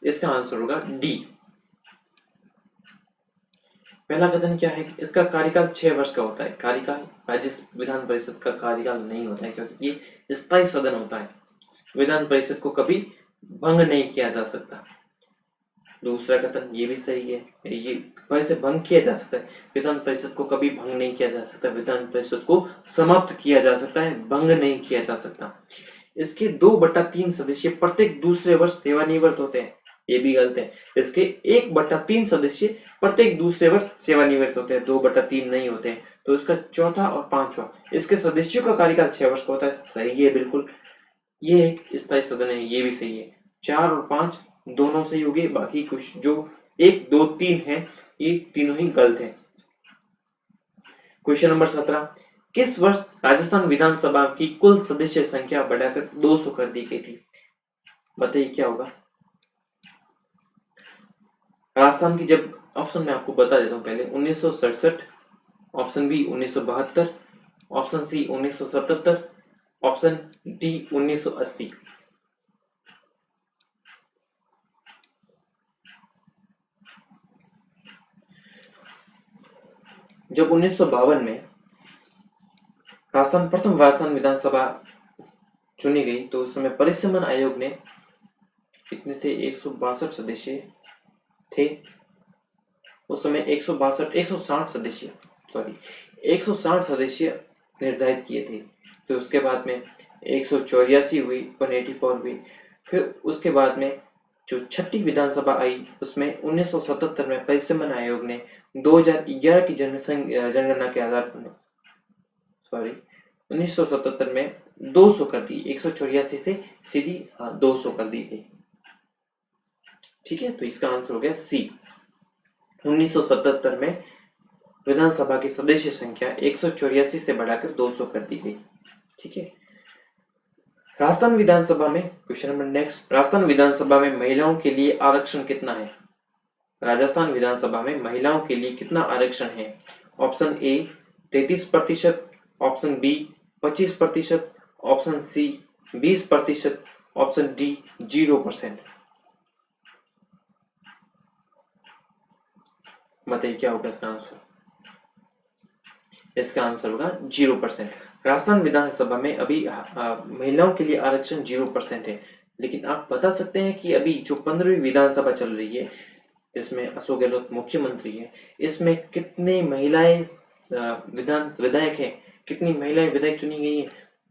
इसका आंसर होगा डी। पहला कथन क्या है, इसका कार्यकाल 6 वर्ष का होता है। कार्यकाल राज्य विधान परिषद का कार्यकाल नहीं होता है, क्योंकि ये स्थायी सदन होता है। विधान परिषद को कभी भंग नहीं किया जा सकता। दूसरा कथन ये भी सही है, ये वैसे भंग किया जा सकता है, विधान परिषद को कभी भंग नहीं किया जा सकता। विधान परिषद को समाप्त किया जा सकता है, भंग नहीं किया जा सकता। इसके 2/3 सदस्य प्रत्येक दूसरे वर्ष सेवानिवृत्त होते हैं, ये भी गलत है। इसके 1/3 सदस्य प्रत्येक दूसरे वर्ष सेवानिवृत्त होते हैं, 2/3 नहीं होते हैं। तो इसका चौथा और पांचवा, इसके सदस्यों का कार्यकाल 6 वर्ष का होता है, सही है बिल्कुल। ये एक स्थायी सदन है, ये भी सही है। 4 और 5 दोनों सही हो गए, बाकी कुछ जो 1, 2, 3 है ये तीनों ही गलत है। क्वेश्चन नंबर 17, किस वर्ष राजस्थान विधानसभा की कुल सदस्य संख्या बढ़ाकर 200 कर दी गई थी? बताइए क्या होगा। राजस्थान की जब ऑप्शन में आपको बता देता हूं पहले, 1967, option B 1972, option C 1977, option D 1980। जब 1952 में प्रथम राजस्थान विधानसभा चुनी गई तो उस समय परिसमन आयोग ने कितने थे, 162 सदस्य थे उस समय। 160 सदस्य 160 सदस्य निर्धारित किए थे। फिर उसके बाद में 184 हुई, 184 हुई। फिर उसके बाद में जो छठी विधानसभा आई उसमें 1977 में परिसमन आयोग ने 2011 की जनगणना के आधार पर 1977 में 200 कर दी, 184 से सीधी 200 कर दी गई। ठीक है, तो इसका आंसर हो गया सी। 1977 में विधानसभा की सदस्य संख्या 184 से बढ़ाकर 200 कर दी गई। ठीक है, राजस्थान विधानसभा में क्वेश्चन नंबर नेक्स्ट, राजस्थान विधानसभा में महिलाओं के लिए आरक्षण कितना है? राजस्थान विधानसभा में महिलाओं के लिए कितना आरक्षण है? Option A 33%, option B 25%, option C 20%, option D 0%। बताइए क्या होगा इसका आंसर। इसका आंसर होगा 0%। राजस्थान विधानसभा में अभी महिलाओं के लिए आरक्षण 0% है। लेकिन आप बता सकते हैं कि अभी जो 15वीं विधानसभा चल रही है, इसमें अशोक गहलोत मुख्यमंत्री है, इसमें कितने महिलाएं विधायक हैं, कितनी महिलाएं विधायक चुनी गई है?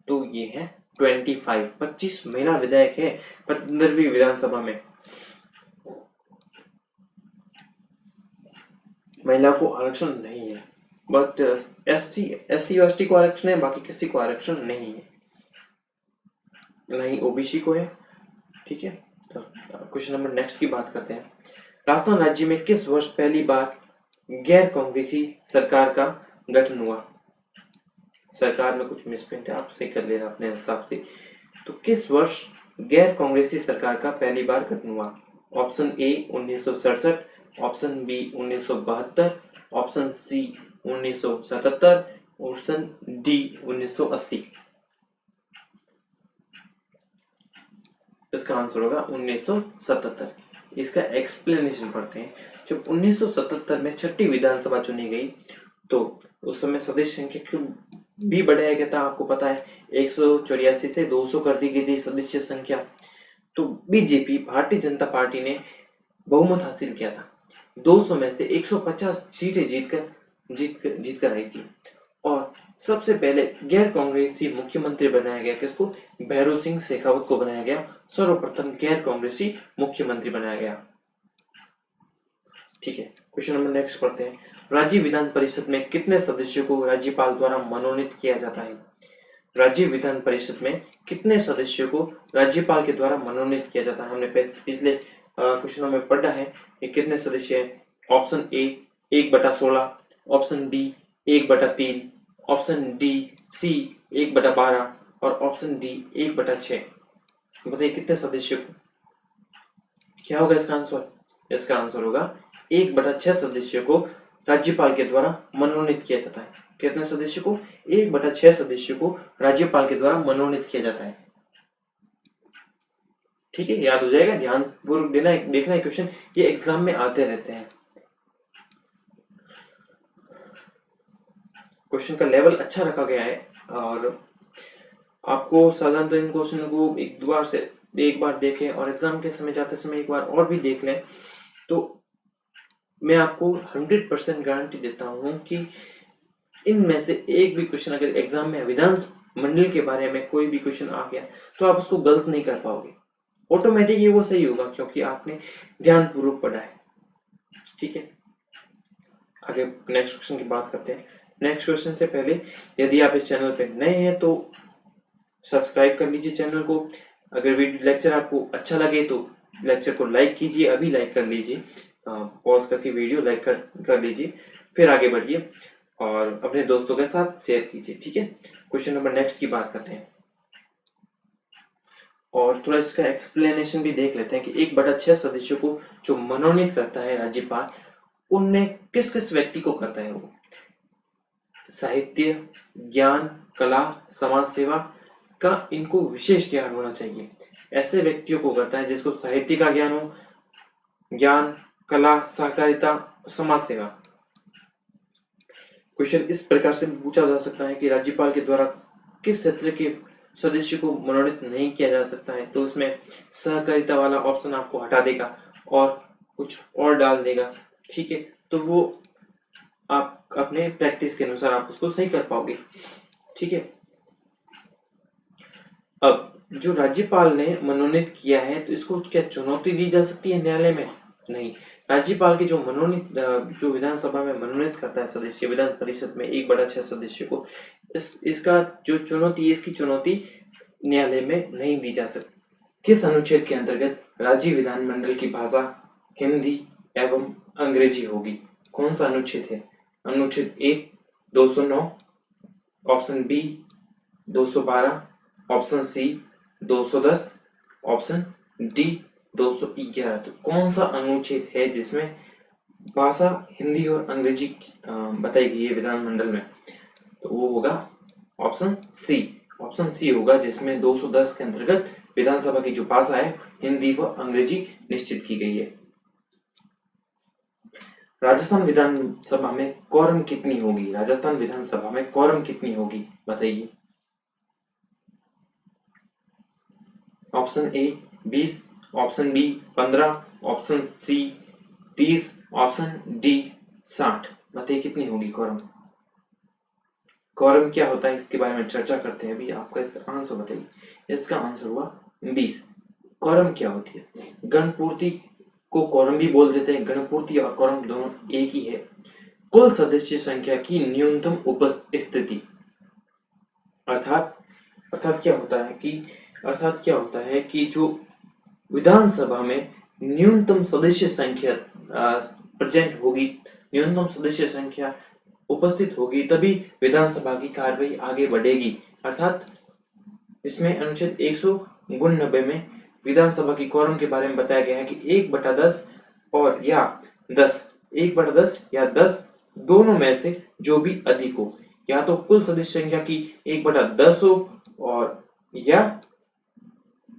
तो ये है 25 महिला विधायक है 15वीं विधानसभा में। महिला को आरक्षण नहीं है, बट SC ST को आरक्षण है, बाकी किसी को आरक्षण नहीं है, नहीं OBC को है। ठीक है, तो क्वेश्चन नंबर नेक्स्ट की बात करते हैं। राजस्थान राज्य में किस वर्ष पहली बार गैर कांग्रेसी सरकार का गठन हुआ? सरकार में कुछ मिसप्रिंट है, आप सही कर लेना अपने हिसाब से। तो किस वर्ष गैर कांग्रेसी सरकार का पहली बार गठन हुआ? Option A 1967, option B 1972, option C 1977, option D 1980। इसका आंसर होगा 1977। इसका एक्सप्लेनेशन पढ़ते हैं। जब 1977 में छठी विधानसभा चुनी गई तो उस समय सदस्य संख्या क्यों भी बढ़ाया गया था, आपको पता है 184 से 200 कर दी गई थी सदस्य संख्या। तो बीजेपी भारतीय जनता पार्टी ने बहुमत हासिल किया था, 200 में से 150 सीटें जीतकर आई थी। और सबसे पहले गैर कांग्रेसी मुख्यमंत्री बनाया गया, किसको? भैरों सिंह शेखावत को बनाया गया, सर्वप्रथम गैर कांग्रेसी मुख्यमंत्री बनाया गया। ठीक है, क्वेश्चन नंबर नेक्स्ट पढ़ते हैं। राज्य विधान परिषद में कितने सदस्यों को राज्यपाल द्वारा मनोनीत किया जाता है? राज्य विधान परिषद में कितने सदस्यों को राज्यपाल के द्वारा मनोनीत किया जाता है? हमने पिछले क्वेश्चनों में पढ़ा है कि कितने सदस्य है। Option A 1/16, option B 1/3, option D C 1/12 और ऑप्शन डी 1/6। बताइए कितने सदस्यों को, क्या होगा इसका आंसर? इसका आंसर होगा 1/6 सदस्यों को राज्यपाल के द्वारा मनोनीत किया जाता है। कितने सदस्यों को? 1/6 सदस्यों को राज्यपाल के द्वारा मनोनीत किया जाता है। ठीक है, याद हो जाएगा, ध्यानपूर्वक देखना है क्वेश्चन, ये एग्जाम में आते रहते हैं। क्वेश्चन का लेवल अच्छा रखा गया है और आपको साधारणतः इन क्वेश्चन को एक बार देखें और एग्जाम के समय जाते समय एक बार और भी देख लें, तो मैं आपको 100% गारंटी देता हूं कि इनमें से एक भी क्वेश्चन अगर एग्जाम में विधान मंडल के बारे में कोई भी क्वेश्चन आ गया तो आप उसको गलत नहीं कर पाओगे, ऑटोमेटिक ये वो सही होगा क्योंकि आपने ध्यानपूर्वक पढ़ा है। ठीक है, आगे नेक्स्ट क्वेश्चन की बात करते हैं। नेक्स्ट क्वेश्चन से पहले यदि आप इस चैनल पे नए हैं तो सब्सक्राइब कर लीजिए चैनल को। अगर वीडियो लेक्चर आपको अच्छा लगे तो लेक्चर को लाइक कीजिए, अभी लाइक कर लीजिए, पॉज करके वीडियो लाइक कर लीजिए, फिर आगे बढ़िए और अपने दोस्तों के साथ शेयर कीजिए। ठीक है, क्वेश्चन नंबर नेक्स्ट की बात करते हैं और थोड़ा इसका एक्सप्लेनेशन भी देख लेते हैं कि 1/6 सदस्यों को जो मनोनीत करता है राज्यपाल, उनमें किस किस व्यक्ति को करता है वो? साहित्य, ज्ञान, कला, समाज सेवा का इनको विशेष ज्ञान होना चाहिए। ऐसे व्यक्तियों को करता है जिसको साहित्य का ज्ञान हो, ज्ञान, कला, सहकारिता, समाज सेवा। क्वेश्चन इस प्रकार से पूछा जा सकता है कि राज्यपाल के द्वारा किस क्षेत्र के सदस्य को मनोनीत नहीं किया जा सकता है, तो उसमें सहकारिता वाला ऑप्शन आपको हटा देगा और कुछ और डाल देगा। ठीक है, तो वो आप अपने प्रैक्टिस के अनुसार आप उसको सही कर पाओगे। ठीक है, अब जो राज्यपाल ने मनोनीत किया है तो इसको क्या चुनौती दी जा सकती है न्यायालय में? नहीं। राज्यपाल के जो विधानसभा में मनोनीत करता है सदस्य विधान परिषद में 1/6 सदस्य को, इसका जो चुनौती है, इसकी चुनौती न्यायालय में नहीं दी जा सकती। किस अनुच्छेद के अंतर्गत राज्य विधानमंडल की भाषा हिंदी एवं अंग्रेजी होगी? कौन सा अनुच्छेद है? अनुच्छेद 1 209, option B 212, option C 210, option D 211। तो कौन सा अनुच्छेद है जिसमें भाषा हिंदी और अंग्रेजी बताई गई है विधानमंडल में? तो वो होगा ऑप्शन सी। ऑप्शन सी होगा जिसमें 210 के अंतर्गत विधानसभा की जो भाषा है हिंदी व अंग्रेजी निश्चित की गई है। राजस्थान विधानसभा में कोरम कितनी होगी? राजस्थान विधानसभा में कोरम कितनी होगी बताइए? Option A 20, option B 15, option C 30, option D 60। बताइए कितनी होगी कोरम? कोरम क्या होता है इसके बारे में चर्चा करते हैं अभी। आपका इसका आंसर बताइए। इसका आंसर हुआ 20। कोरम क्या होती है? गणपूर्ति को कोरम भी बोल देते हैं। गणपूर्ति और कोरम दोनों एक ही है। कुल सदस्य संख्या की न्यूनतम उपस्थिति, अर्थात क्या होता है कि जो विधानसभा में न्यूनतम सदस्य संख्या प्रेजेंट होगी, न्यूनतम सदस्य संख्या उपस्थित होगी, तभी विधानसभा की कार्यवाही आगे बढ़ेगी। अर्थात इसमें अनुच्छेद 189 में विधानसभा की कोरम के बारे में बताया गया है कि 1/10 और या 10, 1/10 या 10 दोनों में से जो भी अधिक हो, या तो कुल सदस्य संख्या की 1/10 हो और या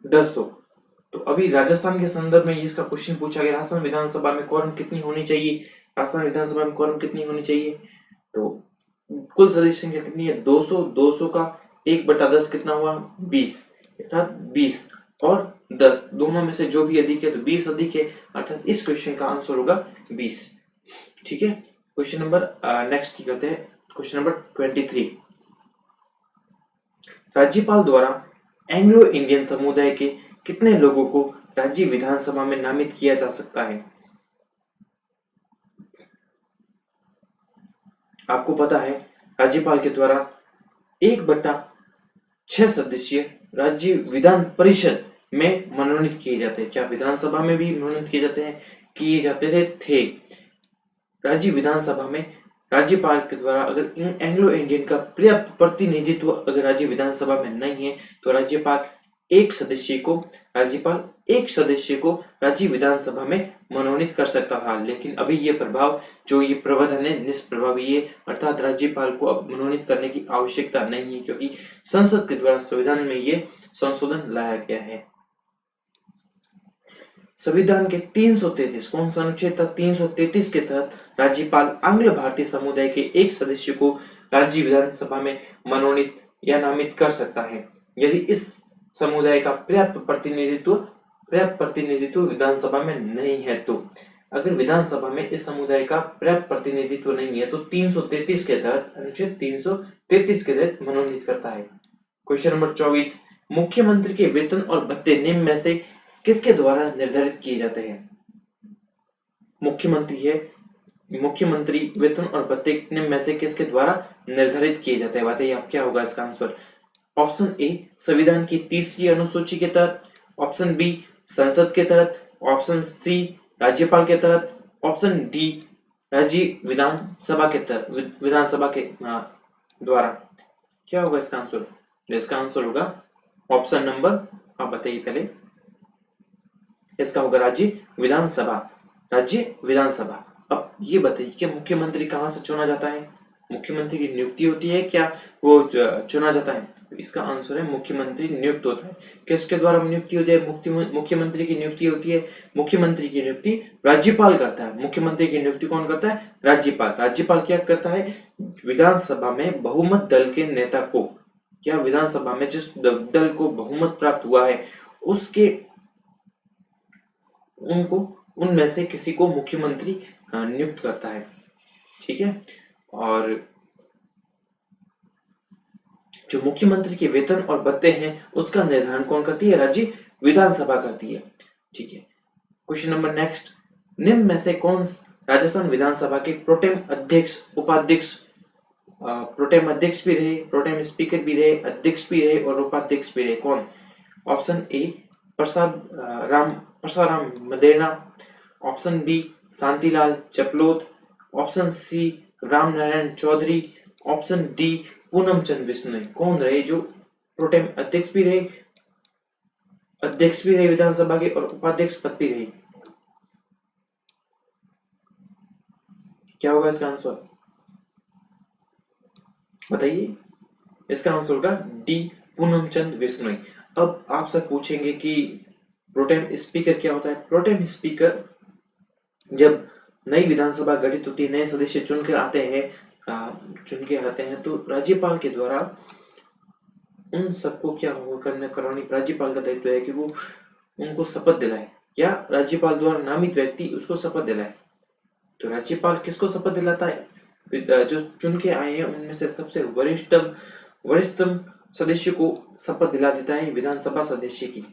10 हो। तो अभी राजस्थान के संदर्भ में इसका क्वेश्चन पूछा गया, राजस्थान विधानसभा में कोरम कितनी होनी चाहिए? राजस्थान विधानसभा में कोरम कितनी होनी चाहिए? तो कुल सदस्य संख्या कितनी है? 200। 200 का 1/10 कितना हुआ? 20। अर्थात 20 और 10 दोनों में से जो भी अधिक है तो 20 अधिक है, अर्थात इस क्वेश्चन का आंसर होगा 20। ठीक है, क्वेश्चन नंबर नेक्स्ट की करते हैं। Question number 23। राज्यपाल द्वारा एंग्लो इंडियन समुदाय के कितने लोगों को राज्य विधानसभा में नामित किया जा सकता है? आपको पता है राज्यपाल के द्वारा 1/6 सदस्य राज्य विधान परिषद में मनोनीत किए जाते हैं। क्या विधानसभा में भी मनोनीत किए जाते हैं? किए जाते थे। राज्य विधानसभा में राज्यपाल के द्वारा अगर एंग्लो इंडियन का पर्याप्त प्रतिनिधित्व अगर राज्य विधानसभा में नहीं है तो राज्यपाल एक सदस्य को राज्य विधानसभा में मनोनीत कर सकता था। लेकिन अभी ये प्रभाव जो ये प्रावधान है निष्प्रभावी है, अर्थात राज्यपाल को अब मनोनीत करने की आवश्यकता नहीं है क्योंकि संसद के द्वारा संविधान में ये संशोधन लाया गया है। संविधान के 333 कौन सा अनुच्छेद था? 333 के तहत राज्यपाल आंग्ल भारतीय समुदाय के एक सदस्य को राज्य विधानसभा में मनोनीत या नामित कर सकता है यदि इस समुदाय का पर्याप्त प्रतिनिधित्व विधानसभा में नहीं है तो। अगर विधानसभा में इस समुदाय का पर्याप्त प्रतिनिधित्व नहीं है तो 333 के तहत अनुच्छेद 333 के तहत मनोनीत करता है। क्वेश्चन नंबर 24, मुख्यमंत्री के वेतन और भत्ते निम्न में से किसके द्वारा निर्धारित किए जाते हैं? मुख्यमंत्री वेतन और भत्ते निम्न में से किसके द्वारा निर्धारित किए जाते हैं? बताइए आप क्या होगा इसका आंसर? ऑप्शन ए संविधान की 3री अनुसूची के तहत, ऑप्शन बी संसद के तहत, ऑप्शन सी राज्यपाल के तहत, ऑप्शन डी राज्य विधानसभा के द्वारा। क्या होगा इसका आंसर? इसका आंसर होगा ऑप्शन नंबर, आप बताइए पहले। इसका होगा राज्य विधानसभा। अब ये बताइए कि मुख्यमंत्री कहां से चुना जाता है? मुख्यमंत्री की नियुक्ति होती है क्या वो चुना जाता है? इसका आंसर है मुख्यमंत्री नियुक्त होता है। किसके द्वारा नियुक्ति होती है? मुख्यमंत्री की नियुक्ति होती है। मुख्यमंत्री की नियुक्ति राज्यपाल करता है। मुख्यमंत्री की नियुक्ति कौन करता है? राज्यपाल क्या करता है? विधानसभा में बहुमत दल के नेता को, क्या विधानसभा में जिस दल को बहुमत प्राप्त हुआ है उनमें से किसी को मुख्यमंत्री नियुक्त करता है। ठीक है। और जो मुख्यमंत्री के वेतन और भत्ते हैं उसका निर्धारण कौन करती है? राज्य विधानसभा करती है। ठीक है। क्वेश्चन नंबर नेक्स्ट, निम्न में से कौन राजस्थान विधानसभा के प्रोटेम अध्यक्ष, उपाध्यक्ष, प्रोटेम अध्यक्ष भी रहे, प्रोटेम स्पीकर भी रहे, अध्यक्ष भी रहे और उपाध्यक्ष भी रहे? कौन? Option A Parasram Maderna, option B Shantilal Chaplot, option C Ram Narayan Chaudhary, option D Poonam Chand Bishnoi. कौन रहे जो प्रोटेम अध्यक्ष भी रहे विधानसभा के और उपाध्यक्ष पद भी रहे? क्या होगा इसका आंसर? बताइए। इसका आंसर होगा डी पूनम चंद बिश्नोई। अब आपसे पूछेंगे कि प्रोटेम स्पीकर क्या होता है? प्रोटेम स्पीकर जब नई विधानसभा गठित होती है, नए सदस्य चुन के आते हैं तो राज्यपाल के द्वारा उन सबको क्या करानी, राज्यपाल का दायित्व है कि वो उनको शपथ दिलाए या राज्यपाल द्वारा नामित व्यक्ति उसको शपथ दिलाए। तो राज्यपाल किसको शपथ दिलाता है? जो चुन के आए हैं उनमें से सबसे वरिष्ठतम सदस्य को शपथ दिला देता है विधानसभा सदस्य की,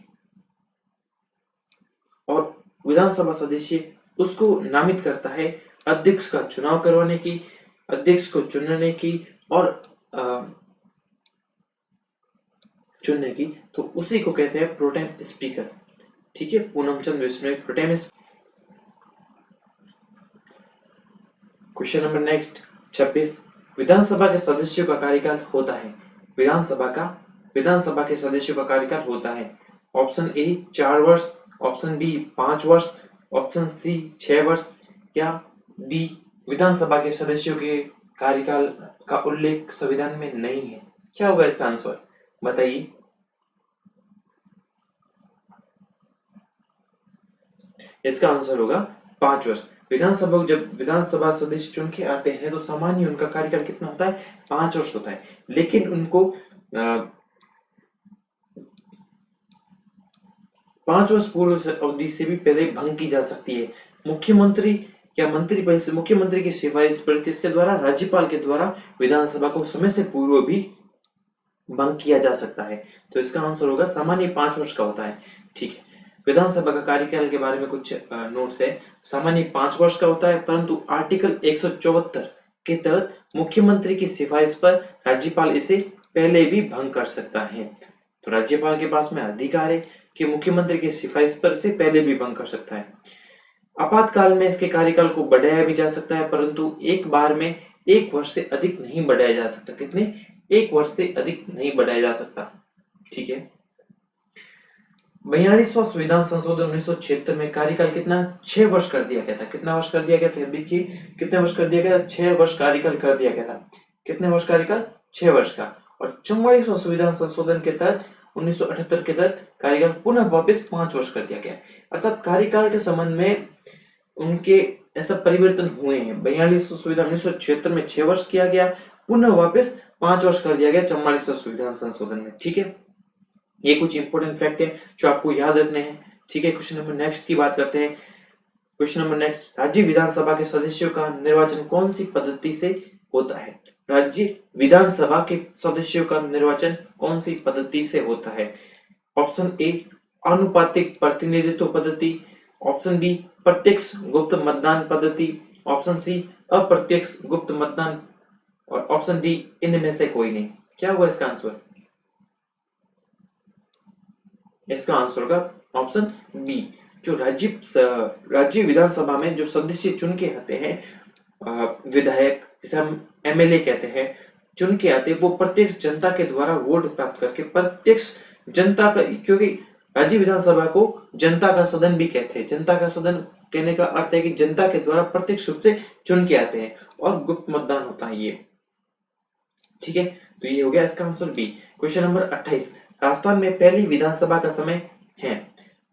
और विधानसभा सदस्य उसको नामित करता है अध्यक्ष का चुनाव करवाने की, अध्यक्ष को चुनने की और चुनने की। तो उसी को कहते हैं प्रोटेम स्पीकर। ठीक है। Poonam Chand Bishnoi protem. Question number next 26, विधानसभा के सदस्यों का कार्यकाल होता है। विधानसभा के सदस्यों का कार्यकाल होता है। ऑप्शन ए 4 वर्ष, ऑप्शन बी 5 वर्ष, ऑप्शन सी 6 वर्ष या डी विधानसभा के सदस्यों के कार्यकाल का उल्लेख संविधान में नहीं है? क्या होगा इसका आंसर? बताइए। इसका आंसर होगा 5 वर्ष। जब विधानसभा सदस्य चुन के आते हैं तो सामान्य उनका कार्यकाल कितना होता है? 5 वर्ष होता है, लेकिन उनको 5 वर्ष पूर्व अवधि से भी पहले भंग की जा सकती है। मुख्यमंत्री या मुख्यमंत्री की सिफारिश पर किसके द्वारा? राज्यपाल के द्वारा विधानसभा को समय से पूर्व भी भंग किया जा सकता है। तो इसका आंसर होगा सामान्य 5 वर्ष का होता है। ठीक है। विधानसभा का कार्यकाल के बारे में कुछ नोट्स है। सामान्य 5 वर्ष का होता है, परंतु आर्टिकल 174 के तहत मुख्यमंत्री की सिफारिश पर राज्यपाल इसे पहले भी भंग कर सकता है। तो राज्यपाल के पास में अधिकार है कि मुख्यमंत्री की सिफारिश पर इसे पहले भी भंग कर सकता है। आपातकाल में इसके कार्यकाल को बढ़ाया भी जा सकता है, परंतु एक बार में 1 वर्ष से अधिक नहीं बढ़ाया जा सकता। कितने? 1 वर्ष से अधिक नहीं बढ़ाया जा सकता। ठीक है। 42वां संविधान संशोधन 1976 में कार्यकाल कितना? 6 वर्ष कर दिया गया था। कितना वर्ष कर दिया गया था? देखिए कितने वर्ष कर दिया गया था? 6 वर्ष कार्यकाल कर दिया गया था। कितने वर्ष कार्यकाल? 6 वर्ष का। और 44वां संविधान संशोधन के तहत 1978 के तहत कार्यकाल पुनः वापस 5 वर्ष कर दिया गया। अर्थात कार्यकाल के संबंध में उनके ऐसा परिवर्तन हुए हैं। 42वां संविधान 1976 में 6 वर्ष किया गया, पुनः वापस 5 वर्ष कर दिया गया 44वां संविधान संशोधन में। ठीक है, ये कुछ इंपोर्टेंट फैक्ट है जो आपको याद रखने हैं। ठीक है, क्वेश्चन नंबर नेक्स्ट की बात करते हैं। क्वेश्चन नंबर नेक्स्ट, राज्य विधानसभा के सदस्यों का निर्वाचन कौन सी पद्धति से होता है? राज्य विधानसभा के सदस्यों का निर्वाचन कौन सी पद्धति से होता है? ऑप्शन ए आनुपातिक प्रतिनिधित्व पद्धति, ऑप्शन बी प्रत्यक्ष गुप्त मतदान पद्धति, ऑप्शन सी अप्रत्यक्ष गुप्त मतदान, और ऑप्शन डी इनमें से कोई नहीं। क्या हुआ इसका आंसर? इसका आंसर होगा ऑप्शन बी। जो राज्य विधानसभा में जो सदस्य चुन के आते हैं, विधायक जिसे हम एमएलए कहते हैं, चुन के आते हैं, वो प्रत्यक्ष जनता के द्वारा वोट प्राप्त करके प्रत्यक्ष जनता का, क्योंकि राज्य विधानसभा को जनता का सदन भी कहते हैं। जनता का सदन कहने का अर्थ है कि जनता के द्वारा प्रत्यक्ष रूप से चुन के आते हैं और गुप्त मतदान होता है ये। ठीक है, तो ये हो गया इसका answer B. Question number 28, Rajasthan में पहली विधानसभा का समय है।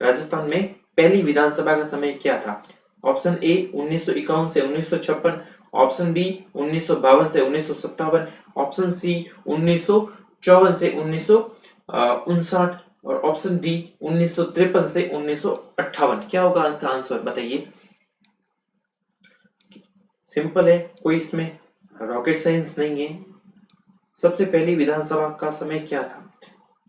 राजस्थान में पहली विधानसभा का समय क्या था? ऑप्शन ए 1951 से 1956, ऑप्शन बी 1952 से 1957, ऑप्शन सी 1954 से 1959, और ऑप्शन डी 1953 से 1958। क्या होगा इसका आंसर बताइए? सिंपल है, कोई इसमें रॉकेट साइंस नहीं है। सबसे पहली विधानसभा का समय क्या था?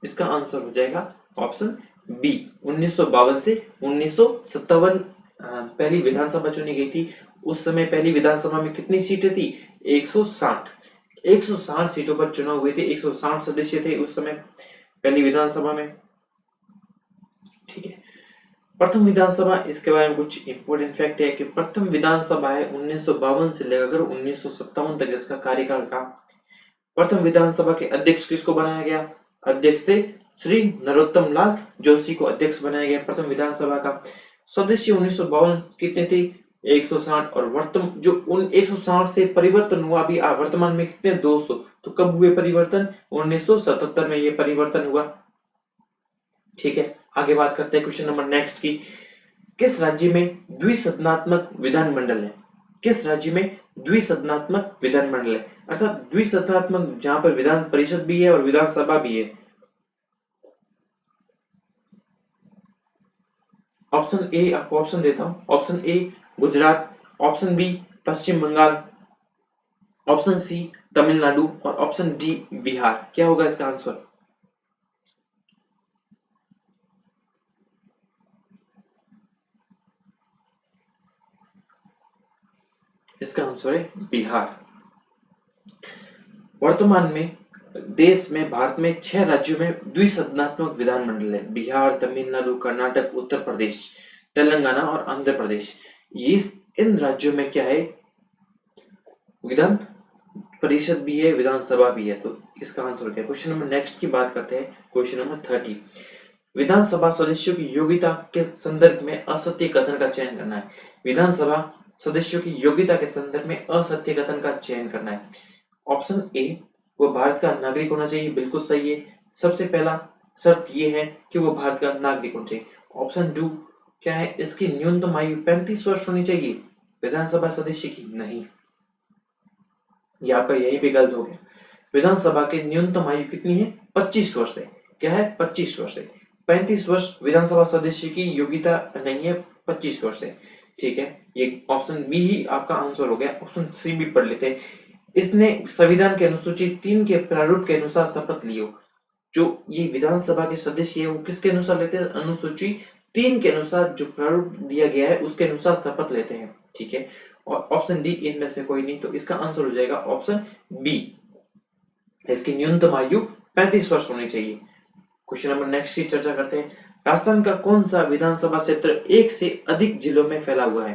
इसका आंसर हो जाएगा ऑप्शन बी 1952 से 1957 पहली विधानसभा चुनी गई थी। उस समय पहली विधानसभा में कितनी सीटें थी? 160 सीटों पर चुनाव हुए थे। 160 सदस्य थे उस समय पहली विधानसभा में। ठीक है, प्रथम विधानसभा, इसके बारे में कुछ इंपोर्टेंट फैक्ट है कि प्रथम विधानसभा है 1952 से लेकर 1957 तक इसका कार्यकाल था। प्रथम विधानसभा के अध्यक्ष किसको बनाया गया? अध्यक्ष थे श्री नरोत्तम लाल जोशी को अध्यक्ष बनाया गया प्रथम विधानसभा का। सदस्य 1952 कितने थे? 160, और वर्तमान जो उन 160 से परिवर्तन हुआ अभी वर्तमान में कितने? 200। तो कब हुए परिवर्तन? 1977 में ये परिवर्तन हुआ। ठीक है, आगे बात करते हैं क्वेश्चन नंबर नेक्स्ट की। किस राज्य में द्विसदनात्मक विधानमंडल है? किस राज्य में द्विसदनात्मक विधानमंडल है? अर्थात द्विसदनात्मक जहां पर विधान परिषद भी है और विधानसभा भी है। ऑप्शन ए, आपको ऑप्शन देता हूं। Option A Gujarat, option B Paschim Bangal, option C Tamil Nadu, और ऑप्शन डी बिहार। क्या होगा इसका आंसर? इसका आंसर है बिहार। वर्तमान में देश में, भारत में 6 राज्यों में द्विसदनात्मक विधानमंडल है। बिहार, तमिलनाडु, कर्नाटक, उत्तर प्रदेश, तेलंगाना और आंध्र प्रदेश। ये इन राज्यों में क्या है? विधान परिषद भी है, विधानसभा भी है। तो इसका आंसर क्या है? क्वेश्चन नंबर नेक्स्ट की बात करते हैं। क्वेश्चन नंबर 30, विधानसभा सदस्यों की योग्यता के संदर्भ में असत्य कथन का चयन करना है। विधानसभा सदस्यों की योग्यता के संदर्भ में असत्य कथन का चयन करना है। ऑप्शन ए, वो भारत का नागरिक होना चाहिए। बिल्कुल सही है। सबसे पहला शर्त ये है कि वो भारत का नागरिक होना चाहिए। ऑप्शन 2 क्या है? इसकी न्यूनतम आयु 35 वर्ष होनी चाहिए विधानसभा सदस्य की। नहीं, ये आपका यही भी गलत हो गया। विधानसभा की न्यूनतम आयु कितनी है? 25 वर्ष है। क्या है? 25 वर्ष है। 35 वर्ष विधानसभा सदस्य की योग्यता नहीं है, 25 वर्ष है। ठीक है, ये ऑप्शन बी ही आपका आंसर हो गया। ऑप्शन सी भी पढ़ लेते हैं। इसने संविधान के अनुसूची 3 के प्रारूप के अनुसार शपथ ली हो। जो ये विधानसभा के सदस्य है वो किसके अनुसार लेते हैं? अनुसूची 3 के अनुसार जो प्रारूप दिया गया है उसके अनुसार शपथ लेते हैं। ठीक है, और ऑप्शन डी इनमें से कोई नहीं। तो इसका आंसर हो जाएगा ऑप्शन बी, इसकी न्यूनतम आयु 35 वर्ष होनी चाहिए। क्वेश्चन नंबर नेक्स्ट की चर्चा करते हैं। राजस्थान का कौन सा विधानसभा क्षेत्र एक से अधिक जिलों में फैला हुआ है?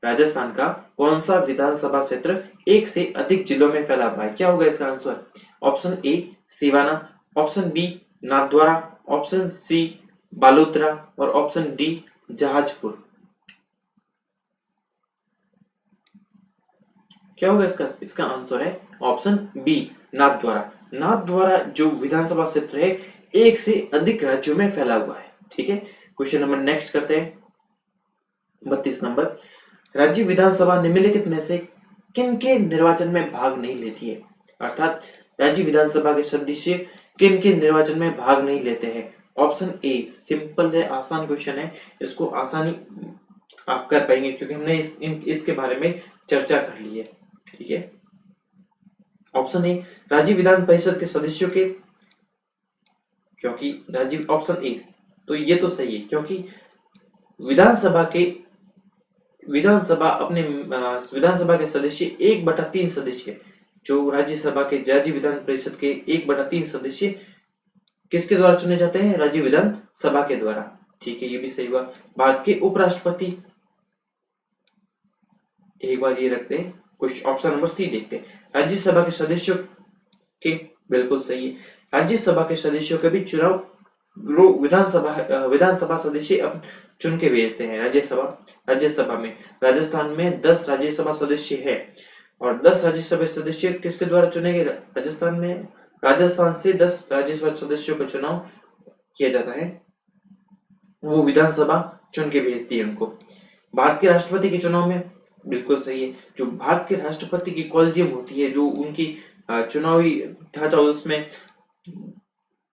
राजस्थान का कौन सा विधानसभा क्षेत्र एक से अधिक जिलों में फैला हुआ है? क्या होगा इसका answer? Option A Siwana, option B Nathdwara, option C Balotra और ऑप्शन डी जहाजपुर। क्या होगा इसका आंसर है ऑप्शन बी नाथद्वारा। नाथद्वारा जो विधानसभा क्षेत्र है एक से अधिक राज्यों में फैला हुआ है। ठीक है, क्वेश्चन नंबर नेक्स्ट करते हैं 32 नंबर। राज्य विधानसभा निम्नलिखित में से किन के निर्वाचन में भाग नहीं लेती है? अर्थात राज्य विधानसभा के सदस्य किन के निर्वाचन में भाग नहीं लेते हैं? ऑप्शन ए सिंपल है, आसान क्वेश्चन है, इसको आसानी आप कर पाएंगे क्योंकि हमने इसके बारे में चर्चा कर ली है। ठीक है, ऑप्शन ए राज्य विधान परिषद के सदस्यों के, क्योंकि राज्य ऑप्शन ए तो ये तो सही है क्योंकि विधानसभा के सदस्य 1/3 सदस्य जो राज्यसभा के राज्य विधान परिषद के 1/3 सदस्य किसके द्वारा चुने जाते हैं? राज्य विधान सभा के द्वारा। ठीक है, ये भी सही हुआ। भारत के उपराष्ट्रपति, एक बार ये रखते हैं, कुछ ऑप्शन नंबर सी देखते हैं। राज्यसभा के सदस्यों के, बिल्कुल सही है, राज्यसभा के सदस्यों के भी चुनाव विधानसभा सदस्य चुन के भेजते हैं राज्यसभा में। राजस्थान में 10 राज्यसभा सदस्य है और 10 राज्यसभा सदस्य किसके द्वारा चुने गए? राजस्थान से 10 राज्यसभा सदस्यों का चुनाव किया जाता है, वो विधानसभा चुन के भेजती है उनको। भारत के राष्ट्रपति के चुनाव में, बिल्कुल सही है, जो भारत के राष्ट्रपति की कॉलेजियम होती है, जो उनकी चुनावी ढांचा उसमें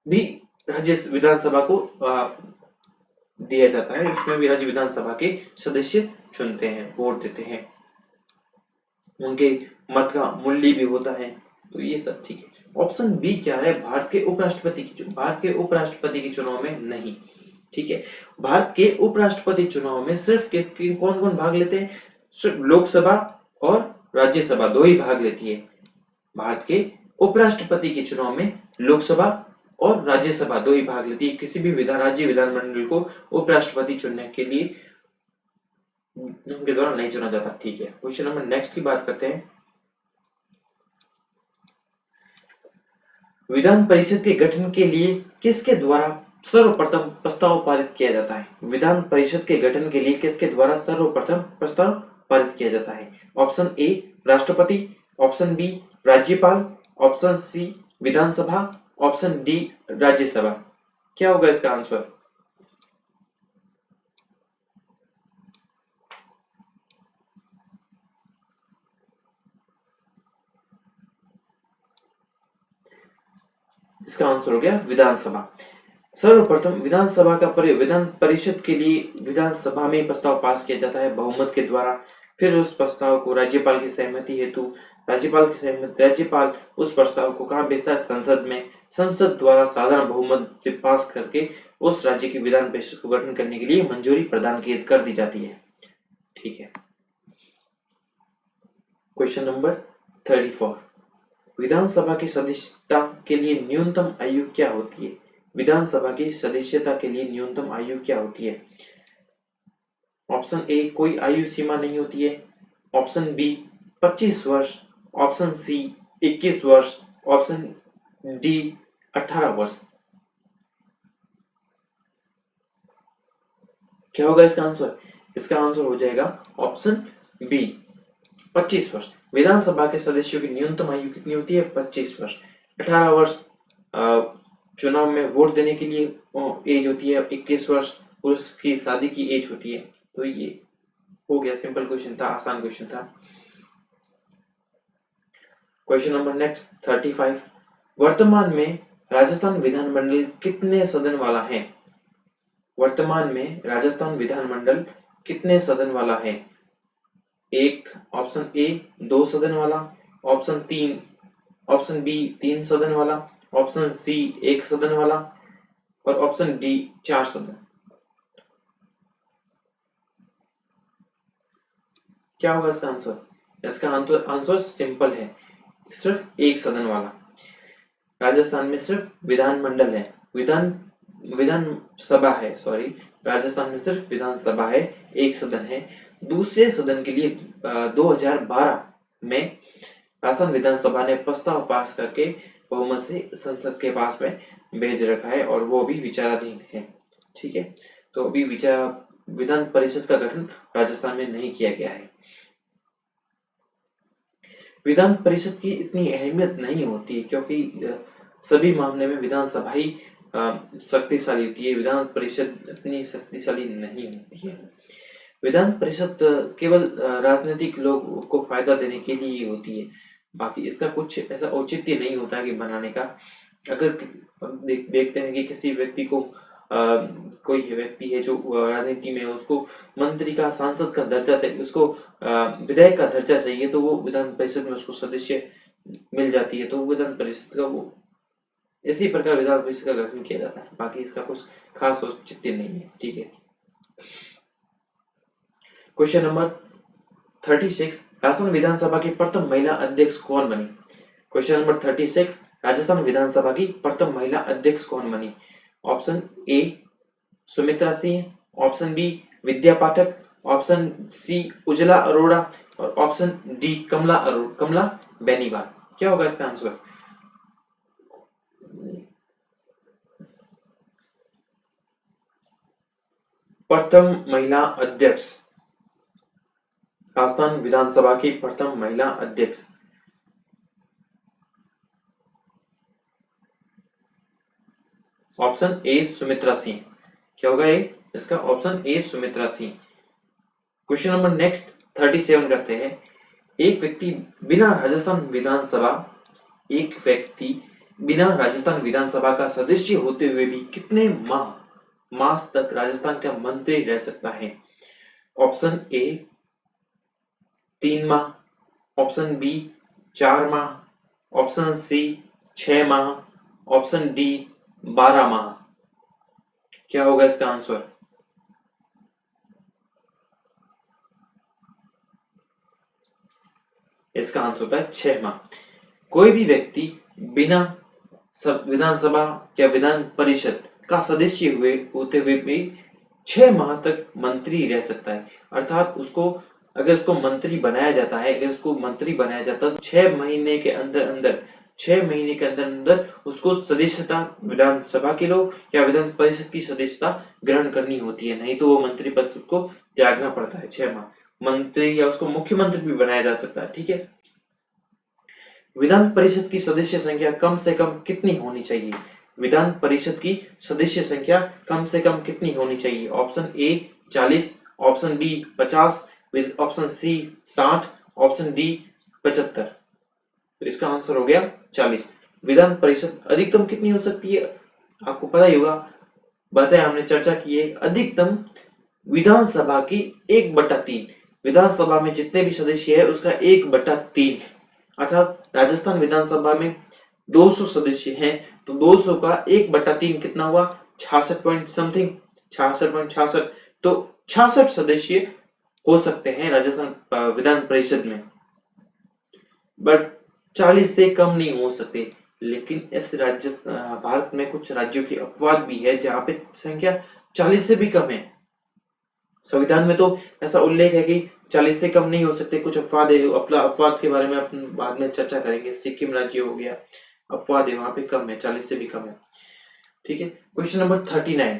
भी राज्य विधानसभा को दिया जाता है, उसमें भी राज्य विधानसभा के सदस्य चुनते हैं, वोट देते हैं, उनके मत का मूल्य भी होता है। तो ये सब ठीक है। ऑप्शन बी क्या है? भारत के उपराष्ट्रपति के चुनाव में नहीं। ठीक है, भारत के उपराष्ट्रपति चुनाव में सिर्फ किसके कौन कौन भाग लेते हैं? सिर्फ लोकसभा और राज्यसभा दो ही भाग लेती है। भारत के उपराष्ट्रपति के चुनाव में लोकसभा और राज्यसभा दो ही भाग लेती है। किसी भी राज्य विधानमंडल को उपराष्ट्रपति चुनने के लिए उनके द्वारा नहीं चुना जाता। ठीक है, क्वेश्चन नंबर नेक्स्ट की बात करते हैं। विधान परिषद के गठन के लिए किसके द्वारा सर्वप्रथम प्रस्ताव पारित किया जाता है? विधान परिषद के गठन के लिए किसके द्वारा सर्वप्रथम प्रस्ताव पारित किया जाता है? ऑप्शन ए राष्ट्रपति, ऑप्शन बी राज्यपाल, ऑप्शन सी विधानसभा, ऑप्शन डी राज्यसभा। क्या होगा इसका आंसर? इसका आंसर हो गया विधानसभा। सर्वप्रथम विधानसभा का विधान परिषद के लिए विधानसभा में प्रस्ताव पास किया जाता है बहुमत के द्वारा। फिर उस प्रस्ताव को राज्यपाल की सहमति हेतु राज्यपाल उस प्रस्ताव को कहां भेजता है? संसद में। संसद द्वारा साधारण बहुमत से पास करके उस राज्य की विधान परिषद को गठन करने के लिए मंजूरी प्रदान कर दी जाती है। ठीक है, क्वेश्चन नंबर 34। विधानसभा की सदस्यता के लिए न्यूनतम आयु क्या होती है? विधानसभा की सदस्यता के लिए न्यूनतम आयु क्या होती है? ऑप्शन ए कोई आयु सीमा नहीं होती है, ऑप्शन बी 25 वर्ष, ऑप्शन सी 21 वर्ष, ऑप्शन डी 18 वर्ष। क्या होगा इसका आंसर? इसका आंसर हो जाएगा ऑप्शन बी 25 वर्ष। विधानसभा के सदस्यों की न्यूनतम आयु कितनी होती है? 25 वर्ष। 18 वर्ष चुनाव में वोट देने के लिए एज होती है, 21 वर्ष उसकी शादी की एज होती है। तो ये हो गया, सिंपल क्वेश्चन था, आसान क्वेश्चन था। Question number next 35। वर्तमान में राजस्थान विधानमंडल कितने सदन वाला है? वर्तमान में राजस्थान विधानमंडल कितने सदन वाला है? एक, ऑप्शन ए 2 सदन वाला, ऑप्शन बी 3 सदन वाला, ऑप्शन सी 1 सदन वाला और ऑप्शन डी 4 सदन। क्या होगा इसका आंसर? इसका आंसर सिंपल है, सिर्फ एक सदन वाला। राजस्थान में सिर्फ विधानमंडल है, विधान सभा है, सॉरी, राजस्थान में सिर्फ विधानसभा है, एक सदन है। दूसरे सदन के लिए 2012 में राजस्थान विधानसभा ने प्रस्ताव पास करके बहुमत से संसद के पास में भेज रखा है और वो भी विचाराधीन है। ठीक है, तो अभी विधान परिषद का गठन राजस्थान में नहीं किया गया है। विधान परिषद की इतनी अहमियत नहीं होती क्योंकि सभी मामले में विधानसभा ही शक्तिशाली होती है, विधान परिषद इतनी शक्तिशाली नहीं होती है। विधान परिषद केवल राजनीतिक लोगों को फायदा देने के लिए होती है, बाकी इसका कुछ ऐसा औचित्य नहीं होता कि बनाने का। अगर देखते हैं कि किसी व्यक्ति को कोई व्यक्ति है जो राजनीति में, उसको मंत्री का, सांसद का दर्जा चाहिए, उसको विधायक का दर्जा चाहिए, तो वो विधान परिषद में उसको सदस्य मिल जाती है, तो विधान परिषद का वो इसी प्रकार विधान परिषद का गठन किया जाता है, बाकी इसका कुछ खास औचित्य नहीं है। ठीक है, क्वेश्चन नंबर 36, राजस्थान विधानसभा की प्रथम महिला अध्यक्ष कौन बनी? क्वेश्चन नंबर 36, राजस्थान विधानसभा की प्रथम महिला अध्यक्ष कौन बनी? Option A Sumitra Singh, option B Vidya Pathak, option C Ujla Arora और ऑप्शन डी कमला बेनीवाल। क्या होगा इसका आंसर? प्रथम महिला अध्यक्ष, राजस्थान विधानसभा की प्रथम महिला अध्यक्ष, ऑप्शन ए सुमित्रा सिंह। क्या होगा ये? इसका option A Sumitra Singh. Question number next 37 करते हैं। एक व्यक्ति बिना राजस्थान विधानसभा का सदस्य होते हुए भी कितने मास तक राजस्थान का मंत्री रह सकता है? ऑप्शन ए 3 माह, ऑप्शन बी 4 माह, ऑप्शन सी 6 माह, ऑप्शन डी 12 माह। क्या होगा इसका आंसर? इसका आंसर होता है 6 माह। कोई भी व्यक्ति बिना विधानसभा या विधान परिषद का सदस्य होते हुए भी 6 माह तक मंत्री रह सकता है, अर्थात अगर उसको मंत्री बनाया जाता है, तो 6 महीने के अंदर उसको सदस्यता विधानसभा के लोग या विधान परिषद की सदस्यता ग्रहण करनी होती है, नहीं तो वो मंत्री पद को त्यागना पड़ता है 6 माह। मंत्री या उसको मुख्यमंत्री भी बनाया जा सकता है। ठीक है, विधान परिषद की सदस्य संख्या कम से कम कितनी होनी चाहिए? विधान परिषद की सदस्य संख्या कम से कम कितनी होनी चाहिए? Option A 40, option B 50, option C 60, option D 75। तो इसका आंसर हो गया 40। विधान परिषद अधिकतम कितनी हो सकती है? आपको पता ही होगा, बताया, हमने चर्चा की है, अधिकतम विधानसभा की 1/3, विधानसभा में जितने भी सदस्य है उसका 1/3, अर्थात राजस्थान विधानसभा में 200 सदस्य हैं, तो 200 का 1/3 कितना हुआ? 66 पॉइंट समथिंग, 66.66। तो 66 सदस्य हो सकते हैं राजस्थान विधान परिषद में, बट 40 से कम नहीं हो सकते। लेकिन इस भारत में कुछ राज्यों की अपवाद भी है जहां पे संख्या 40 से भी कम है। संविधान में तो ऐसा उल्लेख है कि 40 से कम नहीं हो सकते, कुछ अपवाद है, अपवाद के बारे में अपन बाद में चर्चा करेंगे। सिक्किम राज्य हो गया, अपवाद है, वहां पे कम है, 40 से भी कम है। ठीक है, क्वेश्चन नंबर 39,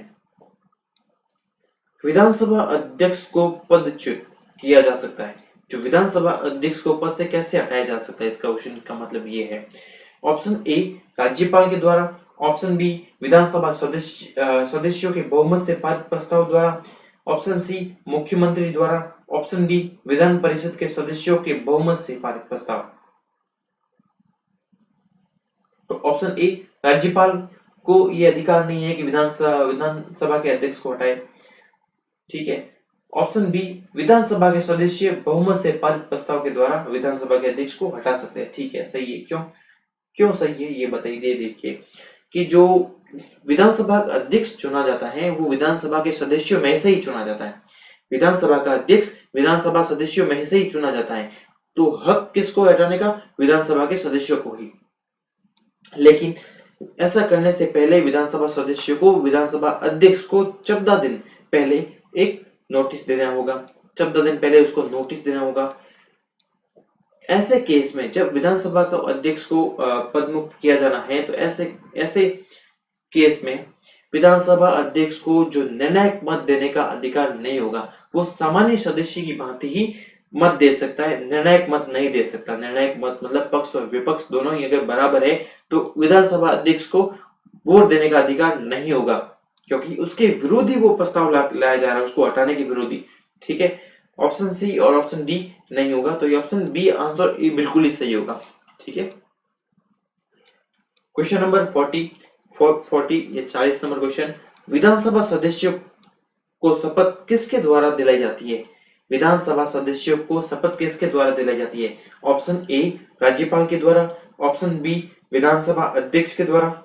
विधानसभा अध्यक्ष को पदच्युत किया जा सकता है, जो विधानसभा अध्यक्ष को पद से कैसे हटाया जा सकता है, इसका क्वेश्चन का मतलब ये है। ऑप्शन ए राज्यपाल के द्वारा, ऑप्शन बी विधानसभा सदस्यों के बहुमत से पारित प्रस्ताव द्वारा, ऑप्शन सी मुख्यमंत्री द्वारा, ऑप्शन डी विधान परिषद के सदस्यों के बहुमत से पारित प्रस्ताव। तो ऑप्शन ए राज्यपाल को ये अधिकार नहीं है कि विधानसभा के अध्यक्ष को हटाए। ठीक है, ऑप्शन बी विधानसभा के सदस्य बहुमत से पारित प्रस्ताव के द्वारा विधानसभा के अध्यक्ष को हटा सकते हैं। ठीक है, सही है। क्यों सही है ये बताइए। देखिए कि जो विधानसभा अध्यक्ष चुना जाता है वो विधानसभा के सदस्यों में से ही चुना जाता है। विधानसभा का अध्यक्ष विधानसभा सदस्यों में से ही चुना जाता है, तो हक किसको हटाने का? विधानसभा के सदस्यों को ही। लेकिन ऐसा करने से पहले विधानसभा सदस्य को विधानसभा अध्यक्ष को 14 दिन पहले एक नोटिस देना होगा, 14 दिन पहले उसको नोटिस देना होगा। ऐसे केस में जब विधानसभा का अध्यक्ष को पदमुक्त किया जाना है, तो ऐसे केस में विधानसभा अध्यक्ष को जो निर्णायक मत देने का अधिकार नहीं होगा, वो सामान्य सदस्य की भांति ही मत दे सकता है, निर्णायक मत नहीं दे सकता। निर्णायक मत मतलब पक्ष और विपक्ष दोनों ही अगर बराबर है तो विधानसभा अध्यक्ष को वोट देने का अधिकार नहीं होगा, क्योंकि उसके विरोधी वो प्रस्ताव लाया जा रहा है, उसको हटाने के विरोधी। ठीक है, ऑप्शन सी और ऑप्शन डी नहीं होगा, तो ये ऑप्शन बी आंसर ए बिल्कुल ही सही होगा। ठीक है, क्वेश्चन नंबर 40 ये 40 नंबर क्वेश्चन, विधानसभा सदस्यों को शपथ किसके द्वारा दिलाई जाती है? विधानसभा सदस्यों को शपथ किसके द्वारा दिलाई जाती है? ऑप्शन ए राज्यपाल के द्वारा, ऑप्शन बी विधानसभा अध्यक्ष के द्वारा,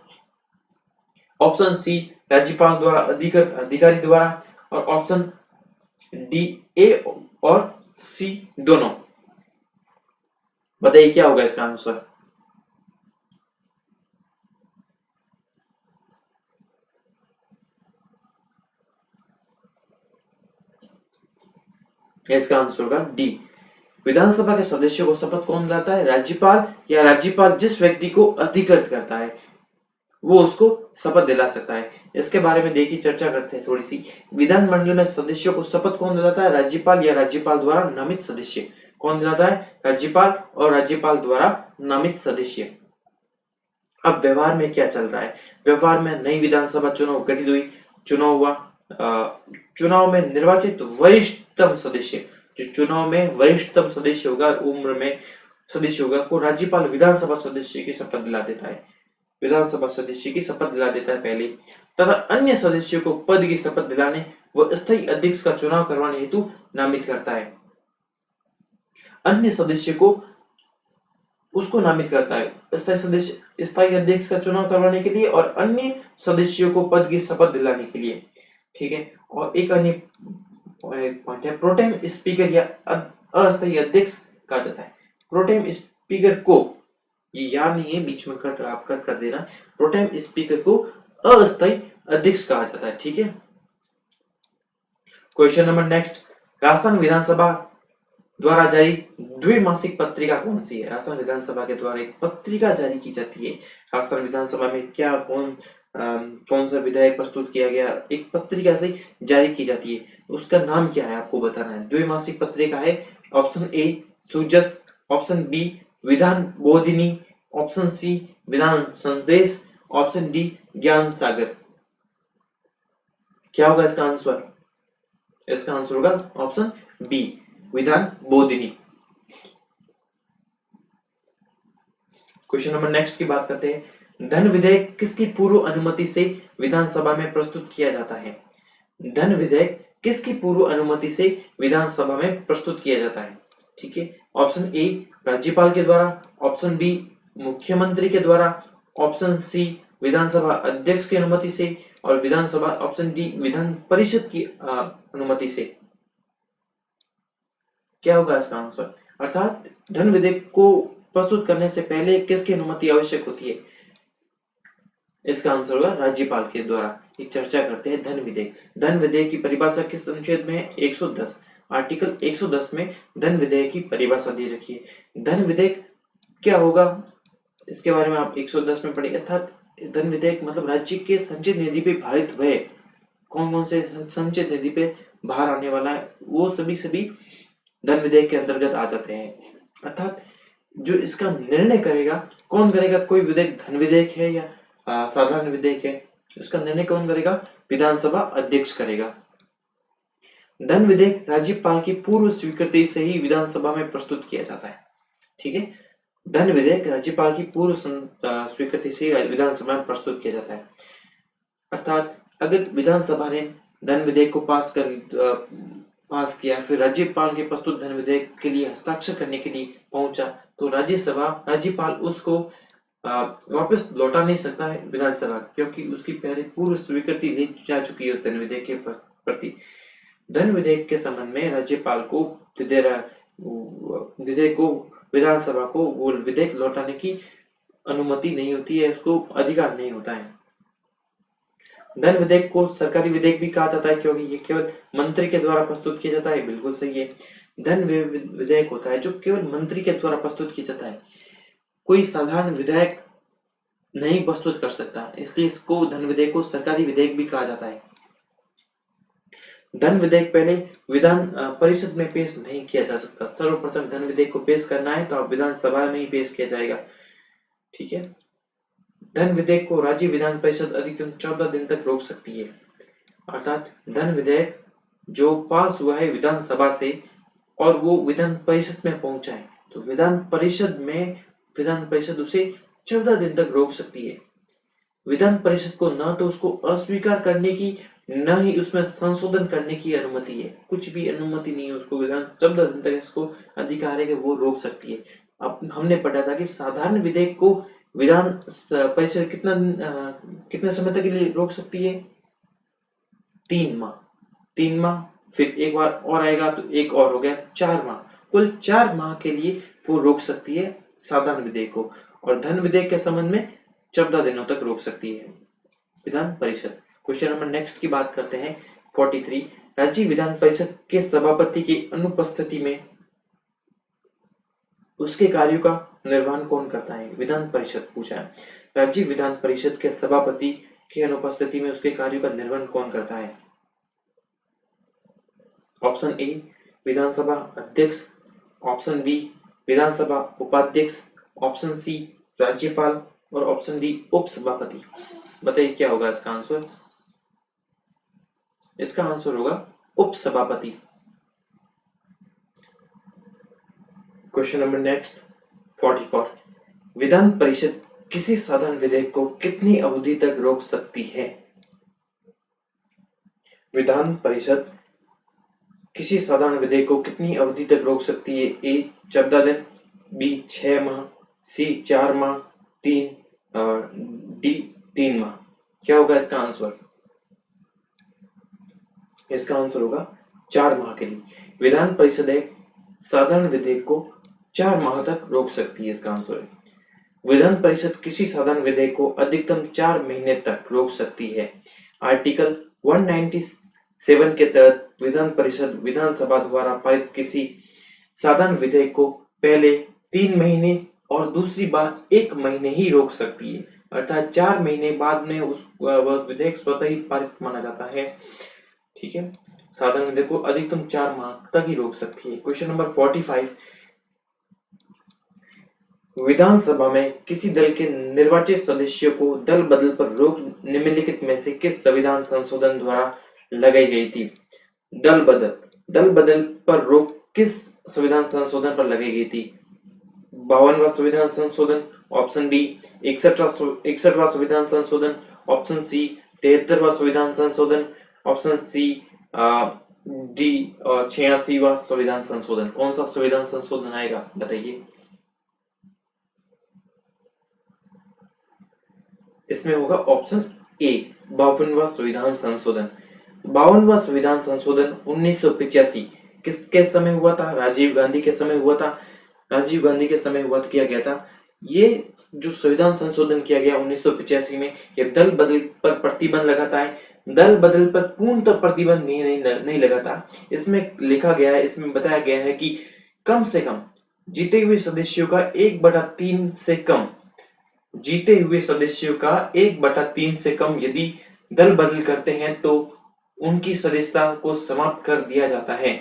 ऑप्शन सी राज्यपाल द्वारा अधिकृत अधिकारी द्वारा, और ऑप्शन डी ए और सी दोनों। बताइए क्या होगा इसका आंसर? इसका आंसर होगा डी। विधानसभा के सदस्यों को शपथ कौन दिलाता है? राज्यपाल, या राज्यपाल जिस व्यक्ति को अधिकृत करता है वो उसको शपथ दिला सकता है। इसके बारे में देखिए, चर्चा करते हैं थोड़ी सी। विधानमंडल में सदस्यों को शपथ कौन दिलाता है? राज्यपाल या राज्यपाल द्वारा नामित सदस्य। कौन दिलाता है? राज्यपाल और राज्यपाल द्वारा नामित सदस्य। अब व्यवहार में क्या चल रहा है? व्यवहार में नई विधानसभा चुनाव गठित हुई, चुनाव हुआ, चुनाव में निर्वाचित वरिष्ठतम सदस्य, जो चुनाव में वरिष्ठतम सदस्य होगा, उम्र में सदस्य होगा, को राज्यपाल विधानसभा सदस्य की शपथ दिला देता है, विधानसभा सदस्य की शपथ दिला देता है पहले, तथा अन्य सदस्यों को पद की शपथ दिलाने व स्थायी अध्यक्ष का चुनाव करवाने हेतु नामित करता है। अन्य सदस्य को उसको नामित करता है स्थायी अध्यक्ष का चुनाव करवाने के लिए और अन्य सदस्यों को पद की शपथ दिलाने के लिए। ठीक है, और एक अन्य पॉइंट है, प्रोटेम स्पीकर या अस्थायी अध्यक्ष कहा जाता है। प्रोटेम स्पीकर को, ये याद नहीं है, बीच में कट कर देना, प्रोटेम स्पीकर को अस्थायी अध्यक्ष कहा जाता है। ठीक है, क्वेश्चन नंबर नेक्स्ट, राजस्थान विधानसभा द्वारा जारी द्विमासिक पत्रिका कौन सी है? राजस्थान विधानसभा के द्वारा एक पत्रिका जारी की जाती है। राजस्थान विधानसभा में क्या कौन सा विधेयक प्रस्तुत किया गया, एक पत्रिका से जारी की जाती है, उसका नाम क्या है आपको बताना है। द्विमासिक पत्रिका है, ऑप्शन ए सुजस, ऑप्शन बी विधान बोधिनी, ऑप्शन सी विधान संदेश, ऑप्शन डी ज्ञान सागर। क्या होगा इसका आंसर? इसका आंसर होगा ऑप्शन बी विधान बोधिनी। क्वेश्चन नंबर नेक्स्ट की बात करते हैं, धन विधेयक किसकी पूर्व अनुमति से विधानसभा में प्रस्तुत किया जाता है? धन विधेयक किसकी पूर्व अनुमति से विधानसभा में प्रस्तुत किया जाता है? ठीक है, ऑप्शन ए राज्यपाल के द्वारा, ऑप्शन बी मुख्यमंत्री के द्वारा, ऑप्शन सी विधानसभा अध्यक्ष की अनुमति से, और विधानसभा ऑप्शन डी विधान परिषद की अनुमति से। क्या होगा इसका आंसर? अर्थात धन विधेयक को प्रस्तुत करने से पहले किसकी अनुमति आवश्यक होती है? इसका आंसर होगा राज्यपाल के द्वारा। एक चर्चा करते हैं धन विधेयक। धन विधेयक की परिभाषा किस अनुच्छेद में है? 110, आर्टिकल 110 में धन विधेयक की परिभाषा दे रखी है। धन विधेयक क्या होगा इसके बारे में आप 110 में पढ़ेंगे। अर्थात धन विधेयक मतलब राज्य के संचित निधि पे भारित व्यय, कौन से संचित निधि पे बाहर आने वाला है, वो सभी धन विधेयक के अंतर्गत आ जाते हैं। अर्थात जो इसका निर्णय करेगा, कौन करेगा? कोई विधेयक धन विधेयक है या साधारण विधेयक है, इसका निर्णय कौन करेगा? विधानसभा अध्यक्ष करेगा। धन विधेयक राज्यपाल की पूर्व स्वीकृति से ही विधानसभा में प्रस्तुत किया जाता है। ठीक है, धन विधेयक राज्यपाल की पूर्व स्वीकृति से विधानसभा में प्रस्तुत किया जाता है। अर्थात अगर विधानसभा ने धन विधेयक को पास किया, फिर राज्यपाल के प्रस्तुत धन विधेयक के लिए हस्ताक्षर करने के लिए पहुंचा, तो राज्यपाल उसको वापस लौटा नहीं सकता है विधानसभा, क्योंकि उसकी पहले पूर्व स्वीकृति ले जा चुकी है उस धन विधेयक के प्रति। धन विधेयक के संबंध में राज्यपाल को विधेयक को विधानसभा को वो विधेयक लौटाने की अनुमति नहीं होती है, उसको अधिकार नहीं होता है। धन विधेयक को सरकारी विधेयक भी कहा जाता है क्योंकि ये केवल मंत्री के द्वारा प्रस्तुत किया जाता है। बिल्कुल सही है। धन विधेयक होता है जो केवल मंत्री के द्वारा प्रस्तुत किया जाता है, कोई साधारण विधायक नहीं प्रस्तुत कर सकता, इसलिए इसको धन विधेयक को सरकारी विधेयक भी कहा जाता है। धन विधेयक पहले विधान परिषद में पेश नहीं किया जा सकता। सर्वप्रथम धन विधेयक को पेश करना है तो आप विधानसभा में ही पेश किया जाएगा। ठीक है। धन विधेयक को राज्य विधान परिषद अधिकतम 14 दिन तक रोक सकती है। अर्थात धन विधेयक जो पास हुआ है विधानसभा से और वो विधान परिषद में पहुंचा है तो विधान परिषद उसे 14 दिन तक रोक सकती है। विधान परिषद को न तो उसको अस्वीकार करने की न ही उसमें संशोधन करने की अनुमति है, कुछ भी अनुमति नहीं है उसको। विधान 14 दिन तक इसको अधिकार है कि वो रोक सकती है। अब हमने पढ़ा था कि साधारण विधेयक को विधान परिषद कितने समय तक के लिए रोक सकती है? 3 माह, फिर एक बार और आएगा तो एक और हो गया 4 माह, कुल 4 माह के लिए वो रोक सकती है साधारण विधेयक को। और धन विधेयक के संबंध में 14 दिनों तक रोक सकती है Vidhan Parishad. Question number next की बात करते हैं 43। राज्य विधान परिषद के सभापति की अनुपस्थिति में उसके कार्यों का निर्वहन कौन करता है? विधान परिषद पूछा है। राज्य विधान परिषद के सभापति की अनुपस्थिति में उसके कार्यों का निर्वहन कौन करता है? ऑप्शन ए विधानसभा अध्यक्ष, ऑप्शन बी विधानसभा उपाध्यक्ष, ऑप्शन सी राज्यपाल और ऑप्शन डी उपसभापति। बताइए क्या होगा इसका आंसर? इसका आंसर होगा उपसभापति। Question number next 44। Vidhan Parishad किसी साधारण विधेयक को कितनी अवधि तक रोक सकती है? विधान परिषद किसी साधारण विधेयक को कितनी अवधि तक रोक सकती है? ए 14 दिन, बी 6 माह, सी 4 माह, डी 3 माह। क्या होगा इसका आंसर? इसका आंसर होगा 4 माह के लिए। विधान परिषद एक साधारण विधेयक को 4 माह तक रोक सकती है, इसका आंसर है। विधान परिषद किसी साधारण विधेयक को अधिकतम 4 महीने तक रोक सकती है। आर्टिकल 197 के तहत विधान परिषद विधानसभा द्वारा पारित किसी साधारण विधेयक को पहले 3 महीने और दूसरी बार 1 महीने ही रोक सकती है। अर्थात 4 महीने बाद में उस विधेयक स्वतः ही पारित माना जाता है। ठीक है। साधारण विधेयक को अधिकतम 4 माह तक ही रोक सकती है। Question number 45। विधानसभा में किसी दल के निर्वाचित सदस्यों को दल बदल पर रोक निम्नलिखित में से किस संविधान संशोधन द्वारा लगाई गई थी? दल बदल पर रोक किस संविधान संशोधन पर लगाई गई थी? 52वां संविधान संशोधन, ऑप्शन डी 61वां संविधान संशोधन, ऑप्शन सी 73वां संविधान संशोधन, ऑप्शन सी डी 86वां संविधान संशोधन। कौन सा संविधान संशोधन आएगा बताइए? इसमें होगा ऑप्शन ए 52वां संविधान संशोधन। 52वां संविधान संशोधन 1985 किसके समय हुआ था? राजीव गांधी के समय हुआ था। राजीव गांधी के समय हुआ किया गया था। ये जो संविधान संशोधन किया गया 1985 में, ये दल बदल पर प्रतिबंध लगाता है। दल बदल पर पूर्णतः प्रतिबंध नहीं लगाता। इसमें लिखा गया है, इसमें बताया गया है कि कम से कम जीते हुए सदस्यों का 1/3 से कम, जीते हुए सदस्यों का 1/3 से कम यदि दल बदल करते हैं तो उनकी सदस्यता को समाप्त कर दिया जाता है।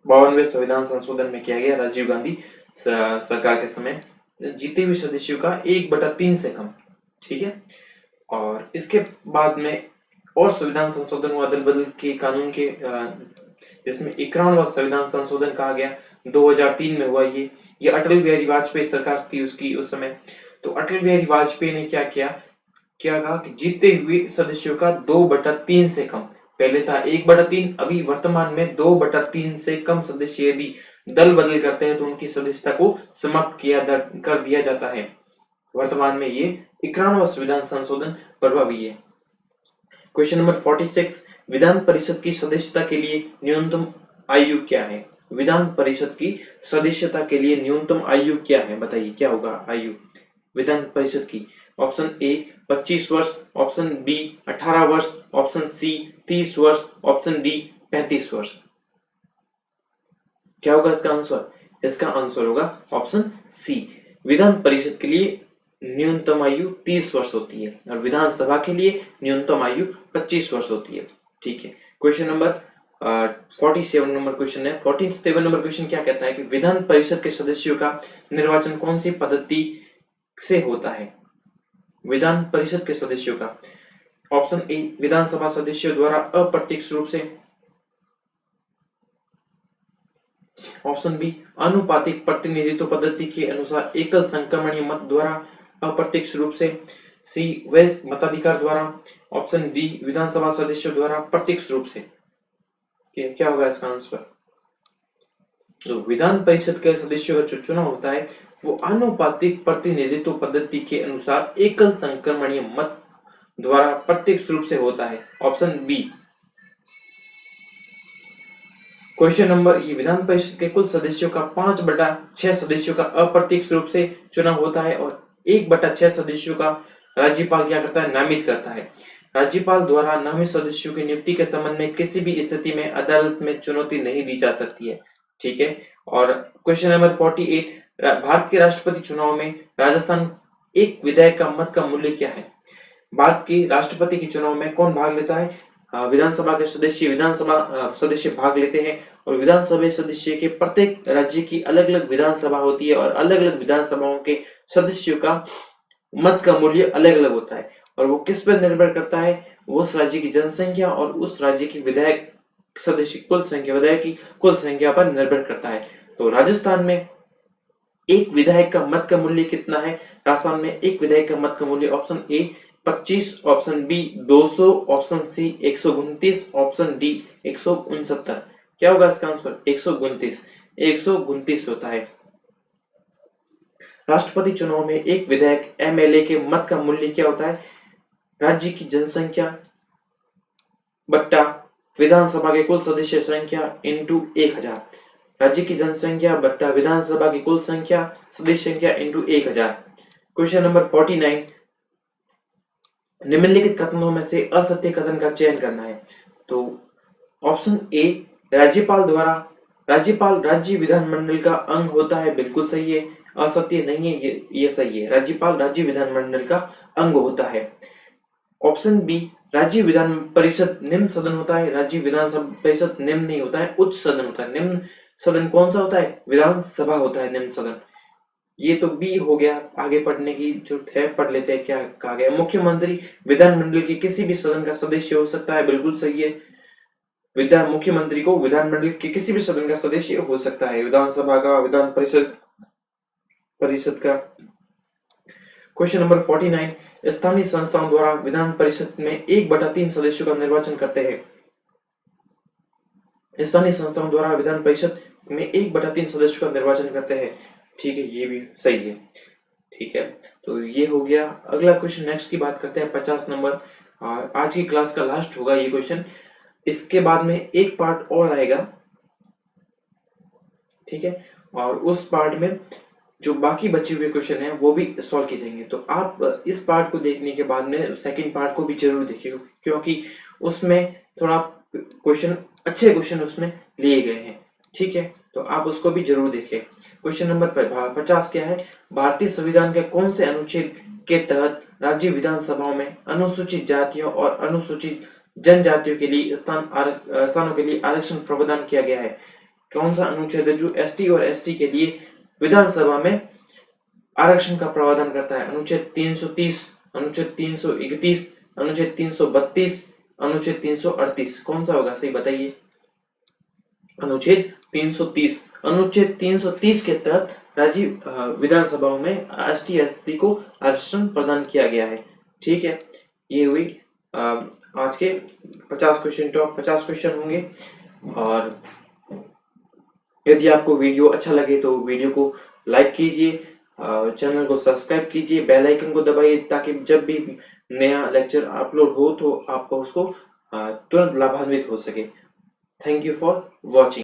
52वें संविधान संशोधन में किया गया राजीव गांधी सरकार के समय, जीते हुए सदस्यों का 1/3 से कम। ठीक है। और इसके बाद में और संविधान संशोधन हुआ दल बदल के कानून के, जिसमें 51वां संविधान संशोधन कहा गया 2003 में हुआ। ये अटल बिहारी वाजपेयी सरकार थी उसकी उस समय। तो अटल बिहारी वाजपेयी ने क्या कहा कि जीते हुए सदस्यों का 2/3 से कम, पहले था 1/3, अभी वर्तमान में 2/3 से कम सदस्य यदि दल बदल करते हैं तो उनकी सदस्यता को समाप्त कर दिया जाता है। वर्तमान में ये 51वां संविधान संशोधन प्रभावी है। Question number 46। विधान परिषद की सदस्यता के लिए न्यूनतम आयु क्या है? विधान परिषद की सदस्यता के लिए न्यूनतम आयु क्या है? बताइए क्या होगा आयु विधान परिषद की? ऑप्शन ए 25 वर्ष, ऑप्शन बी 18 वर्ष, ऑप्शन सी 30 वर्ष, ऑप्शन डी 35 वर्ष। क्या होगा इसका आंसर? इसका आंसर होगा ऑप्शन सी। विधान परिषद के लिए न्यूनतम आयु 30 वर्ष होती है और विधानसभा के लिए न्यूनतम आयु 25 वर्ष होती है। ठीक है, क्वेश्चन नंबर 47 नंबर क्वेश्चन है। 47 नंबर क्वेश्चन क्या कहता है कि विधान परिषद के सदस्यों का निर्वाचन कौन सी पद्धति से होता है? विधान परिषद के सदस्यों का, ऑप्शन ए विधानसभा सदस्यों द्वारा अप्रत्यक्ष रूप से, ऑप्शन बी अनुपातिक प्रतिनिधित्व पद्धति के अनुसार एकल संक्रमणीय मत द्वारा अप्रत्यक्ष रूप से, सी वैध मताधिकार द्वारा, ऑप्शन डी विधानसभा सदस्यों द्वारा प्रत्यक्ष रूप से। क्या होगा इसका आंसर? जो विधान परिषद के सदस्यों का जो चुनाव होता है वो आनुपातिक प्रतिनिधित्व पद्धति के अनुसार एकल संक्रमणीय मत द्वारा प्रत्यक्ष रूप से होता है, ऑप्शन बी। क्वेश्चन नंबर, ये विधान परिषद के कुल सदस्यों का 5/6 सदस्यों का अप्रत्यक्ष रूप से चुनाव होता है और 1/6 सदस्यों का राज्यपाल क्या करता है? नामित करता है। राज्यपाल द्वारा नामित सदस्यों की नियुक्ति के संबंध में किसी भी स्थिति में अदालत में चुनौती नहीं दी जा सकती है। ठीक है, और क्वेश्चन नंबर 48, भारत के राष्ट्रपति चुनाव में राजस्थान एक विधायक का मत का मूल्य क्या है? भारत के राष्ट्रपति के चुनाव में कौन भाग लेता है? विधानसभा के सदस्य, विधानसभा सदस्य भाग लेते हैं और विधानसभा सदस्य के प्रत्येक राज्य की अलग अलग विधानसभा होती है और अलग अलग विधानसभाओं के सदस्यों का मत का मूल्य अलग अलग होता है और वो किस पर निर्भर करता है? उस राज्य की जनसंख्या और उस राज्य की विधायक सदस्य कुल संख्या, विधायक की कुल संख्या पर निर्भर करता है। तो राजस्थान में एक विधायक का मत का मूल्य कितना है? राजस्थान में एक विधायक का मत का मूल्य, option A 25, option B 200, option C 129, option D 169। क्या होगा इसका आंसर? 129 होता है। राष्ट्रपति चुनाव में एक विधायक एमएलए के मत का मूल्य क्या होता है? राज्य की जनसंख्या बट्टा विधानसभा के कुल सदस्य संख्या इंटू 1000। राज्य की जनसंख्या बट्टा विधानसभा की कुल संख्या सदस्य संख्या इंटू 1000। क्वेश्चन नंबर 49, निम्नलिखित कथनों में से असत्य कथन का चयन करना है। तो ऑप्शन ए राज्यपाल राज्य विधानमंडल का अंग होता है, बिल्कुल सही है, असत्य नहीं है, ये सही है। राज्यपाल राज्य विधानमंडल का अंग होता है। ऑप्शन बी, राज्य विधान परिषद निम्न सदन होता है, राज्य विधानसभा परिषद निम्न नहीं होता है, उच्च सदन होता है। निम्न सदन कौन सा होता है? विधानसभा होता है निम्न सदन। ये तो बी हो गया, आगे पढ़ने की जरूरत है, पढ़ लेते हैं क्या कहा गया। मुख्यमंत्री विधानमंडल के किसी भी सदन का सदस्य हो सकता है, बिल्कुल सही है। मुख्यमंत्री को विधानमंडल के किसी भी सदन का सदस्य हो सकता है, विधानसभा का, विधान परिषद का। क्वेश्चन नंबर 49, स्थानीय संस्थाओं द्वारा विधान परिषद में 1/3 सदस्यों का निर्वाचन करते हैं। स्थानीय संस्थाओं द्वारा विधान परिषद में 1/3 सदस्यों का निर्वाचन करते हैं। ठीक है, ये भी सही है। ठीक है, तो ये हो गया। अगला क्वेश्चन नेक्स्ट की बात करते हैं, 50 नंबर। आज की क्लास का लास्ट होगा ये क्वेश्चन। इसके बाद में एक पार्ट और आएगा, ठीक है, और उस पार्ट में जो बाकी बचे हुए क्वेश्चन है वो भी सॉल्व किए जाएंगे। तो आप इस पार्ट को देखने के बाद में सेकंड पार्ट को भी जरूर देखिए, क्योंकि उसमें थोड़ा अच्छे क्वेश्चन उसमें लिए गए हैं। ठीक है, तो आप उसको भी जरूर देखें। क्वेश्चन नंबर 50 क्या है? भारतीय संविधान के कौन से अनुच्छेद के तहत राज्य विधानसभाओं में अनुसूचित जातियों और अनुसूचित जनजातियों के लिए स्थानों के लिए आरक्षण प्रावधान किया गया है? कौन सा अनुच्छेद है जो एसटी और एससी के लिए विधानसभा में आरक्षण का प्रावधान करता है? अनुच्छेद 330, अनुच्छेद 331, अनुच्छेद 332, अनुच्छेद 338। कौन सा होगा सही बताइए? अनुच्छेद 330। अनुच्छेद 330 के तहत राज्य विधानसभाओं में एसटी एससी को आरक्षण प्रदान किया गया है। ठीक है, ये हुई आज के 50 क्वेश्चन। टॉप 50 क्वेश्चन होंगे। और यदि आपको वीडियो अच्छा लगे तो वीडियो को लाइक कीजिए, चैनल को सब्सक्राइब कीजिए, बेल आइकन को दबाइए, ताकि जब भी नया लेक्चर अपलोड हो तो आपको उसको तुरंत लाभान्वित हो सके। Thank you for watching.